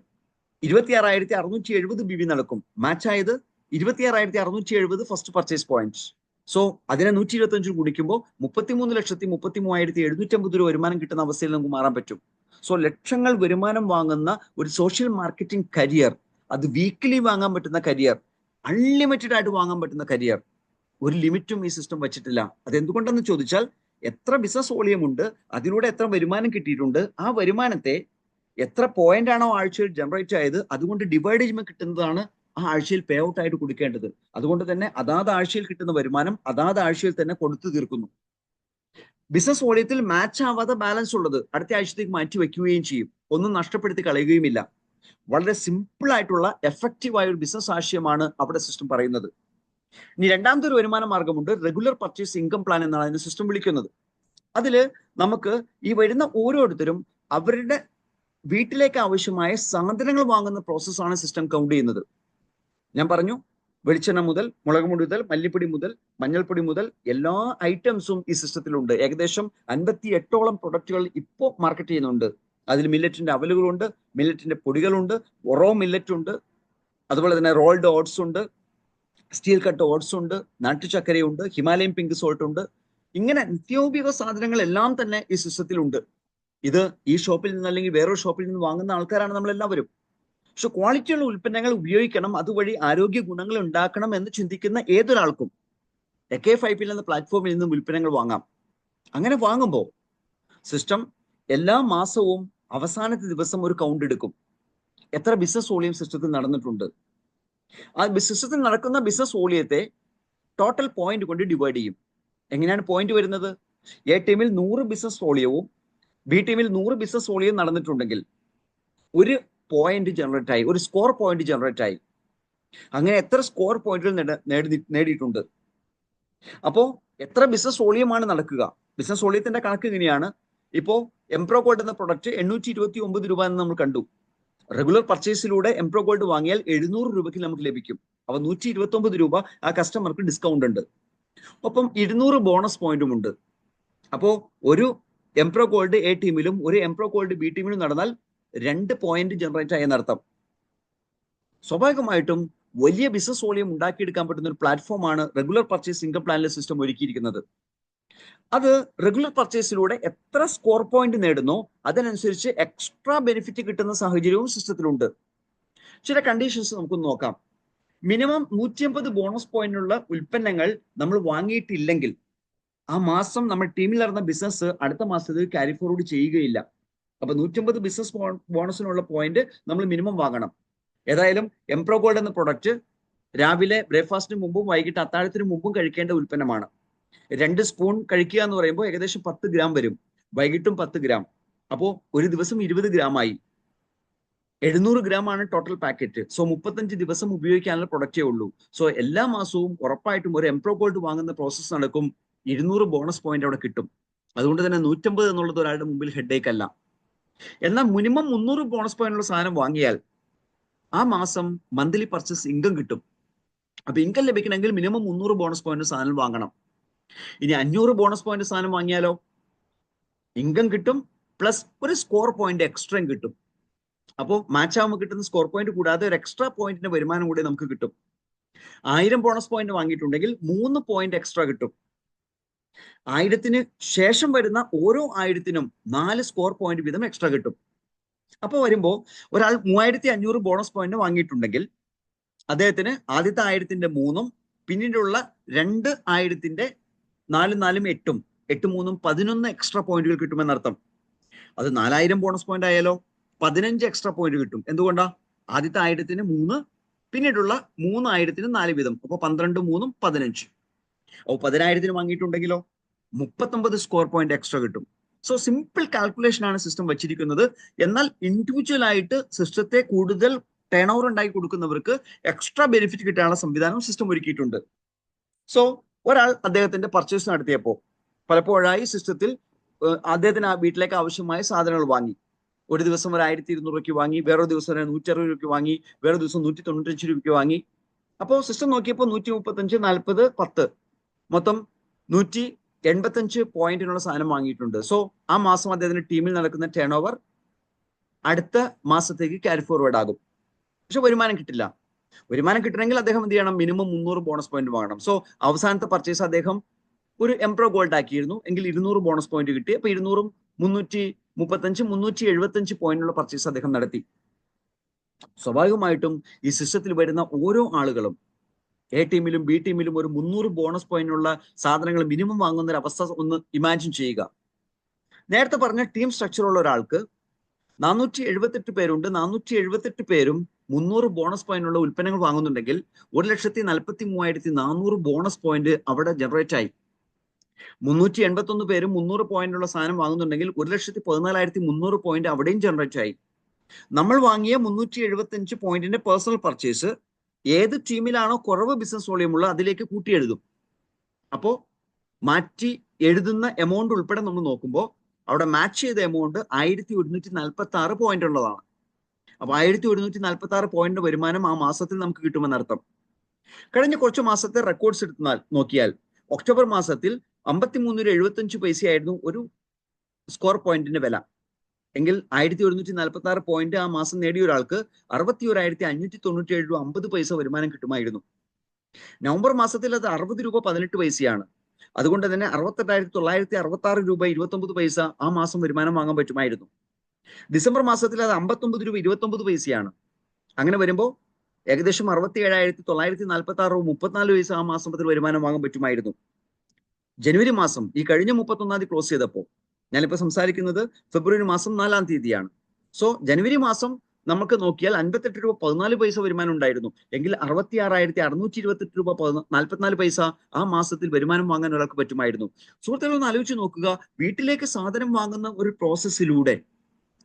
26,670 BV നടക്കും. മാച്ച് ആയത് 26,670 ഫസ്റ്റ് പർച്ചേസ് പോയിന്റ്. സോ അതിനെ 125 ഗുണിക്കുമ്പോൾ 33,33,750 രൂപ വരുമാനം കിട്ടുന്ന അവസ്ഥയിൽ നമുക്ക് മാറാൻ പറ്റും. സോ ലക്ഷങ്ങൾ വരുമാനം വാങ്ങുന്ന ഒരു സോഷ്യൽ മാർക്കറ്റിംഗ് കരിയർ, അത് വീക്കിലി വാങ്ങാൻ പറ്റുന്ന കരിയർ, അൺലിമിറ്റഡ് ആയിട്ട് വാങ്ങാൻ പറ്റുന്ന കരിയർ, ഒരു ലിമിറ്റും ഈ സിസ്റ്റം വെച്ചിട്ടില്ല. അതെന്തുകൊണ്ടെന്ന് ചോദിച്ചാൽ എത്ര ബിസിനസ് വോളിയം ഉണ്ട്, അതിലൂടെ എത്ര വരുമാനം കിട്ടിയിട്ടുണ്ട്, ആ വരുമാനത്തെ എത്ര പോയിന്റ് ആണോ ആഴ്ചയിൽ ജനറേറ്റ് ആയത് അതുകൊണ്ട് ഡിവൈഡ് ചെയ്യുമ്പോൾ കിട്ടുന്നതാണ് ആ ആഴ്ചയിൽ പേ ഔട്ട് ആയിട്ട് കൊടുക്കേണ്ടത്. അതുകൊണ്ട് തന്നെ അതാത് ആഴ്ചയിൽ കിട്ടുന്ന വരുമാനം അതാത് ആഴ്ചയിൽ തന്നെ കൊടുത്തു തീർക്കുന്നു. ബിസിനസ് വോളിയത്തിൽ മാച്ച് ആവാതെ ബാലൻസ് ഉള്ളത് അടുത്ത ആഴ്ചത്തേക്ക് മാറ്റി വെക്കുകയും ചെയ്യും. ഒന്നും നഷ്ടപ്പെടുത്തി കളയുകയുമില്ല. വളരെ സിമ്പിൾ ആയിട്ടുള്ള എഫക്റ്റീവ് ആയ ഒരു ബിസിനസ് ആശയമാണ് അവിടെ സിസ്റ്റം പറയുന്നത്. ഇനി രണ്ടാമത്തെ ഒരു വരുമാന മാർഗമുണ്ട്, റെഗുലർ പർച്ചേസ് ഇൻകം പ്ലാൻ എന്നാണ് അതിന്റെ സിസ്റ്റം വിളിക്കുന്നത്. അതില് നമുക്ക് ഈ വരുന്ന ഓരോരുത്തരും അവരുടെ വീട്ടിലേക്ക് ആവശ്യമായ സാധനങ്ങൾ വാങ്ങുന്ന പ്രോസസ്സാണ് സിസ്റ്റം കൗണ്ട് ചെയ്യുന്നത്. ഞാൻ പറഞ്ഞു, വെളിച്ചെണ്ണ മുതൽ മുളക് പൊടി മുതൽ മല്ലിപ്പൊടി മുതൽ മഞ്ഞൾപ്പൊടി മുതൽ എല്ലാ ഐറ്റംസും ഈ സിസ്റ്റത്തിലുണ്ട്. ഏകദേശം 58ഓളം പ്രൊഡക്റ്റുകൾ ഇപ്പോൾ മാർക്കറ്റ് ചെയ്യുന്നുണ്ട്. അതിൽ മില്ലറ്റിന്റെ അവലുകളുണ്ട്, മില്ലറ്റിന്റെ പൊടികളുണ്ട്, റോ മില്ലറ്റ് ഉണ്ട്, അതുപോലെ തന്നെ റോൾഡ് ഓട്സ് ഉണ്ട്, സ്റ്റീൽ കട്ട് ഓട്സ് ഉണ്ട്, നാട്ടുചക്കരയുണ്ട്, ഹിമാലയൻ പിങ്ക് സോൾട്ട് ഉണ്ട്. ഇങ്ങനെ നിത്യോപയോഗ സാധനങ്ങളെല്ലാം തന്നെ ഈ സിസ്റ്റത്തിലുണ്ട്. ഇത് ഈ ഷോപ്പിൽ നിന്ന് അല്ലെങ്കിൽ വേറൊരു ഷോപ്പിൽ നിന്ന് വാങ്ങുന്ന ആൾക്കാരാണ് നമ്മളെല്ലാവരും. പക്ഷെ ക്വാളിറ്റിയുള്ള ഉൽപ്പന്നങ്ങൾ ഉപയോഗിക്കണം, അതുവഴി ആരോഗ്യ ഗുണങ്ങൾ ഉണ്ടാക്കണം എന്ന് ചിന്തിക്കുന്ന ഏതൊരാൾക്കും AK5 എന്ന പ്ലാറ്റ്ഫോമിൽ നിന്നും ഉൽപ്പന്നങ്ങൾ വാങ്ങാം. അങ്ങനെ വാങ്ങുമ്പോൾ സിസ്റ്റം എല്ലാ മാസവും അവസാനത്തെ ദിവസം ഒരു കൗണ്ട് എടുക്കും. എത്ര ബിസിനസ് വോളിയം സിസ്റ്റത്തിൽ നടന്നിട്ടുണ്ട്, ആ സിസ്റ്റത്തിൽ നടക്കുന്ന ബിസിനസ് വോളിയത്തെ ടോട്ടൽ പോയിന്റ് കൊണ്ട് ഡിവൈഡ് ചെയ്യും. എങ്ങനെയാണ് പോയിന്റ് വരുന്നത്? എ ടീമിൽ 100 ബിസിനസ് വോളിയവും ബി ടീമിൽ 100 ബിസിനസ് വോളിയം നടന്നിട്ടുണ്ടെങ്കിൽ ഒരു പോയിന്റ് ജനറേറ്റ് ആയി, ഒരു സ്കോർ പോയിന്റ് ജനറേറ്റ് ആയി. അങ്ങനെ എത്ര സ്കോർ പോയിന്റുകൾ നേടിയിട്ടുണ്ട്. അപ്പോ എത്ര ബിസിനസ് വോളിയമാണ് നടക്കുക? ബിസിനസ് വോളിയത്തിന്റെ കണക്ക് ഇങ്ങനെയാണ്. ഇപ്പോ എംപ്രോ ഗോൾഡ് എന്ന പ്രൊഡക്റ്റ് 829 രൂപ എന്ന് നമ്മൾ കണ്ടു. റെഗുലർ പർച്ചേസിലൂടെ എംപ്രോ ഗോൾഡ് വാങ്ങിയാൽ 700 രൂപയ്ക്ക് നമുക്ക് ലഭിക്കും. അപ്പൊ 129 രൂപ ആ കസ്റ്റമർക്ക് ഡിസ്കൗണ്ട് ഉണ്ട്. ഒപ്പം 200 ബോണസ് പോയിന്റും ഉണ്ട്. അപ്പോ ഒരു എംപ്രോ ഗോൾഡ് എ ടീമിലും ഒരു എംപ്രോ ഗോൾഡ് ബി ടീമിലും നടന്നാൽ 2 പോയിന്റ് ജനറേറ്റ് ആയി എന്നർത്ഥം. സ്വാഭാവികമായിട്ടും വലിയ ബിസിനസ് വോളിയം ഉണ്ടാക്കിയെടുക്കാൻ പറ്റുന്ന ഒരു പ്ലാറ്റ്ഫോമാണ് റെഗുലർ പർച്ചേസ് ഇൻകം പ്ലാനിലെ സിസ്റ്റം ഒരുക്കിയിരിക്കുന്നത്. അത് റെഗുലർ പർച്ചേസിലൂടെ എത്ര സ്കോർ പോയിന്റ് നേടുന്നോ അതിനനുസരിച്ച് എക്സ്ട്രാ ബെനിഫിറ്റ് കിട്ടുന്ന സാഹചര്യവും സിസ്റ്റത്തിലുണ്ട്. ചില കണ്ടീഷൻസ് നമുക്കൊന്ന് നോക്കാം. മിനിമം 150 ബോണസ് പോയിന്റുള്ള ഉൽപ്പന്നങ്ങൾ നമ്മൾ വാങ്ങിയിട്ടില്ലെങ്കിൽ ആ മാസം നമ്മൾ ടീമിൽ നടന്ന ബിസിനസ് അടുത്ത മാസത്തിൽ ക്യാരി ഫോർവേഡ് ചെയ്യുകയില്ല. അപ്പൊ 150 ബിസിനസ് ബോണസിനുള്ള പോയിന്റ് നമ്മൾ മിനിമം വാങ്ങണം. ഏതായാലും എംപ്രോ ഗോൾഡ് എന്ന പ്രൊഡക്റ്റ് രാവിലെ ബ്രേക്ക്ഫാസ്റ്റിന് മുമ്പും വൈകിട്ട് അത്താഴത്തിന് മുമ്പും കഴിക്കേണ്ട ഉൽപ്പന്നമാണ്. 2 സ്പൂൺ കഴിക്കുക എന്ന് പറയുമ്പോൾ ഏകദേശം 10 ഗ്രാം വരും. വൈകിട്ടും 10 ഗ്രാം. അപ്പോൾ ഒരു ദിവസം 20 ഗ്രാമായി. 700 ഗ്രാം ആണ് ടോട്ടൽ പാക്കറ്റ്. സോ 35 ദിവസം ഉപയോഗിക്കാനുള്ള പ്രൊഡക്റ്റേ ഉള്ളൂ. സോ എല്ലാ മാസവും ഉറപ്പായിട്ടും ഒരു എംപ്രോ ഗോൾഡ് വാങ്ങുന്ന പ്രോസസ്സ് നടക്കും. 200 ബോണസ് പോയിന്റ് അവിടെ കിട്ടും. അതുകൊണ്ട് തന്നെ 150 എന്നുള്ളത് ഒരാളുടെ മുമ്പിൽ ഹെഡേക്ക് അല്ല. എന്നാൽ മിനിമം 300 ബോണസ് പോയിന്റുള്ള സാധനം വാങ്ങിയാൽ ആ മാസം മന്ത്ലി പർച്ചേസ് ഇൻകം കിട്ടും. അപ്പൊ ഇൻകം ലഭിക്കണമെങ്കിൽ മിനിമം 300 ബോണസ് പോയിന്റ് സാധനം വാങ്ങണം. ഇനി 500 ബോണസ് പോയിന്റ് സാധനം വാങ്ങിയാലോ ഇൻകം കിട്ടും, പ്ലസ് ഒരു സ്കോർ പോയിന്റ് എക്സ്ട്രയും കിട്ടും. അപ്പോൾ മാച്ച് ആവുമ്പോൾ കിട്ടുന്ന സ്കോർ പോയിന്റ് കൂടാതെ ഒരു എക്സ്ട്രാ പോയിന്റിന്റെ വരുമാനം കൂടി നമുക്ക് കിട്ടും. 1000 ബോണസ് പോയിന്റ് വാങ്ങിയിട്ടുണ്ടെങ്കിൽ 3 പോയിന്റ് എക്സ്ട്രാ കിട്ടും. 1000-ന് ശേഷം വരുന്ന ഓരോ 1000-നും 4 സ്കോർ പോയിന്റ് വീതം എക്സ്ട്രാ കിട്ടും. അപ്പോൾ വരുമ്പോൾ ഒരാൾ 3500 ബോണസ് പോയിന്റ് വാങ്ങിയിട്ടുണ്ടെങ്കിൽ അദ്ദേഹത്തിന് ആദ്യത്തെ 1000-ന്റെ 3-ഉം പിന്നീടുള്ള 2 1000-ന്റെ 4 4-ഉം 8-ഉം 8 3-ഉം 11 എക്സ്ട്രാ പോയിന്റുകൾ കിട്ടുമെന്നർത്ഥം. അത് 4000 ബോണസ് പോയിന്റ് ആയാലോ 15 എക്സ്ട്രാ പോയിന്റ് കിട്ടും. എന്തുകൊണ്ടാ? ആദ്യത്തെ 1000-ന് 3, പിന്നീടുള്ള 3 1000-ന് 4 വീതം. അപ്പോൾ 12 3-ഉം 15. അപ്പോൾ 10000-ന് വാങ്ങിയിട്ടുണ്ടെങ്കിലോ 39 സ്കോർ പോയിന്റ് എക്സ്ട്രാ കിട്ടും. സോ സിമ്പിൾ കാൽക്കുലേഷൻ ആണ് സിസ്റ്റം വെച്ചിരിക്കുന്നത്. എന്നാൽ ഇൻഡിവിജ്വൽ ആയിട്ട് സിസ്റ്റത്തെ കൂടുതൽ ടേൺ ഓവർ ഉണ്ടാക്കി കൊടുക്കുന്നവർക്ക് എക്സ്ട്രാ ബെനിഫിറ്റ് കിട്ടാനുള്ള സംവിധാനം സിസ്റ്റം ഒരുക്കിയിട്ടുണ്ട്. സോ ഒരാൾ അദ്ദേഹത്തിന്റെ പർച്ചേസ് നടത്തിയപ്പോൾ പലപ്പോഴായി സിസ്റ്റത്തിൽ അദ്ദേഹത്തിന് ആ വീട്ടിലേക്ക് ആവശ്യമായ സാധനങ്ങൾ വാങ്ങി. ഒരു ദിവസം ഒരു 1200 രൂപയ്ക്ക് വാങ്ങി, വേറൊരു ദിവസം 160 രൂപയ്ക്ക് വാങ്ങി, വേറെ ദിവസം 195 രൂപയ്ക്ക് വാങ്ങി. അപ്പോൾ സിസ്റ്റം നോക്കിയപ്പോൾ 135, 40, 10 മൊത്തം 185 പോയിന്റിനുള്ള സാധനം വാങ്ങിയിട്ടുണ്ട്. സോ ആ മാസം അദ്ദേഹത്തിന്റെ ടീമിൽ നടക്കുന്ന ടേൺ ഓവർ അടുത്ത മാസത്തേക്ക് ക്യാരി ഫോർവേഡ് ആകും. പക്ഷെ വരുമാനം കിട്ടില്ല. വരുമാനം കിട്ടണമെങ്കിൽ അദ്ദേഹം എന്ത് ചെയ്യണം? മിനിമം 300 ബോണസ് പോയിന്റ് വാങ്ങണം. സോ അവസാനത്തെ പർച്ചേസ് അദ്ദേഹം ഒരു എംപ്രോ ഗോൾഡ് ആക്കിയിരുന്നു എങ്കിൽ 200 ബോണസ് പോയിന്റ് കിട്ടി. അപ്പൊ 200ഉം 335, 375 പോയിന്റുള്ള പർച്ചേസ് അദ്ദേഹം നടത്തി. സ്വാഭാവികമായിട്ടും ഈ സിസ്റ്റത്തിൽ വരുന്ന ഓരോ ആളുകളും എ ടീമിലും ബി ടീമിലും ഒരു 300 ബോണസ് പോയിന്റുള്ള സാധനങ്ങൾ മിനിമം വാങ്ങുന്ന ഒരു അവസ്ഥ ഒന്ന് ഇമാജിൻ ചെയ്യുക. നേരത്തെ പറഞ്ഞ ടീം സ്ട്രക്ചറുള്ള ഒരാൾക്ക് 478 പേരുണ്ട്. 478 പേരും 300 ബോണസ് പോയിന്റുള്ള ഉൽപ്പന്നങ്ങൾ വാങ്ങുന്നുണ്ടെങ്കിൽ 1,43,400 ബോണസ് പോയിന്റ് അവിടെ ജനറേറ്റ് ആയി. 381 പേരും 300 പോയിന്റുള്ള സാധനം വാങ്ങുന്നുണ്ടെങ്കിൽ 1,14,300 പോയിന്റ് അവിടെയും ജനറേറ്റ് ആയി. നമ്മൾ വാങ്ങിയ 375 പോയിന്റിന്റെ പേഴ്സണൽ പർച്ചേസ് ഏത് ടീമിലാണോ കുറവ് ബിസിനസ് വോളിയം ഉള്ള അതിലേക്ക് കൂട്ടി എഴുതും. അപ്പോൾ മാറ്റി എഴുതുന്ന എമൗണ്ട് ഉൾപ്പെടെ നമ്മൾ നോക്കുമ്പോൾ അവിടെ മാച്ച് ചെയ്ത എമൗണ്ട് 1,146 പോയിന്റ് ഉള്ളതാണ്. അപ്പൊ 1,146 പോയിന്റ് വരുമാനം ആ മാസത്തിൽ നമുക്ക് കിട്ടുമെന്നർത്ഥം. കഴിഞ്ഞ കുറച്ച് മാസത്തെ റെക്കോർഡ്സ് എടുത്താൽ നോക്കിയാൽ ഒക്ടോബർ മാസത്തിൽ 53.75 ആയിരുന്നു ഒരു സ്കോർ പോയിന്റിന്റെ വില എങ്കിൽ 1,146 പോയിന്റ് ആ മാസം നേടിയ ഒരാൾക്ക് 61,597 രൂപ 50 പൈസ വരുമാനം കിട്ടുമായിരുന്നു. നവംബർ മാസത്തിൽ അത് 60 രൂപ 18 പൈസയാണ്. അതുകൊണ്ട് തന്നെ 68,966 രൂപ 29 പൈസ ആ മാസം വരുമാനം വാങ്ങാൻ പറ്റുമായിരുന്നു. ഡിസംബർ മാസത്തിൽ അത് 59 രൂപ 29 പൈസയാണ്. അങ്ങനെ വരുമ്പോൾ ഏകദേശം 67,946 രൂപ 34 പൈസ ആ മാസത്തിൽ വരുമാനം വാങ്ങാൻ പറ്റുമായിരുന്നു. ജനുവരി മാസം ഈ കഴിഞ്ഞ 31-ാം തീയതി ക്ലോസ് ചെയ്തപ്പോൾ, ഞാനിപ്പോൾ സംസാരിക്കുന്നത് ഫെബ്രുവരി മാസം 4-ാം തീയതിയാണ്. സോ ജനുവരി മാസം നമുക്ക് നോക്കിയാൽ 58 രൂപ 14 പൈസ വരുമാനം ഉണ്ടായിരുന്നു എങ്കിൽ 66,628 രൂപ 44 പൈസ ആ മാസത്തിൽ വരുമാനം വാങ്ങാൻ ഒരാൾക്ക് പറ്റുമായിരുന്നു. സുഹൃത്തുക്കൾ ഒന്ന് ആലോചിച്ച് നോക്കുക, വീട്ടിലേക്ക് സാധനം വാങ്ങുന്ന ഒരു പ്രോസസ്സിലൂടെ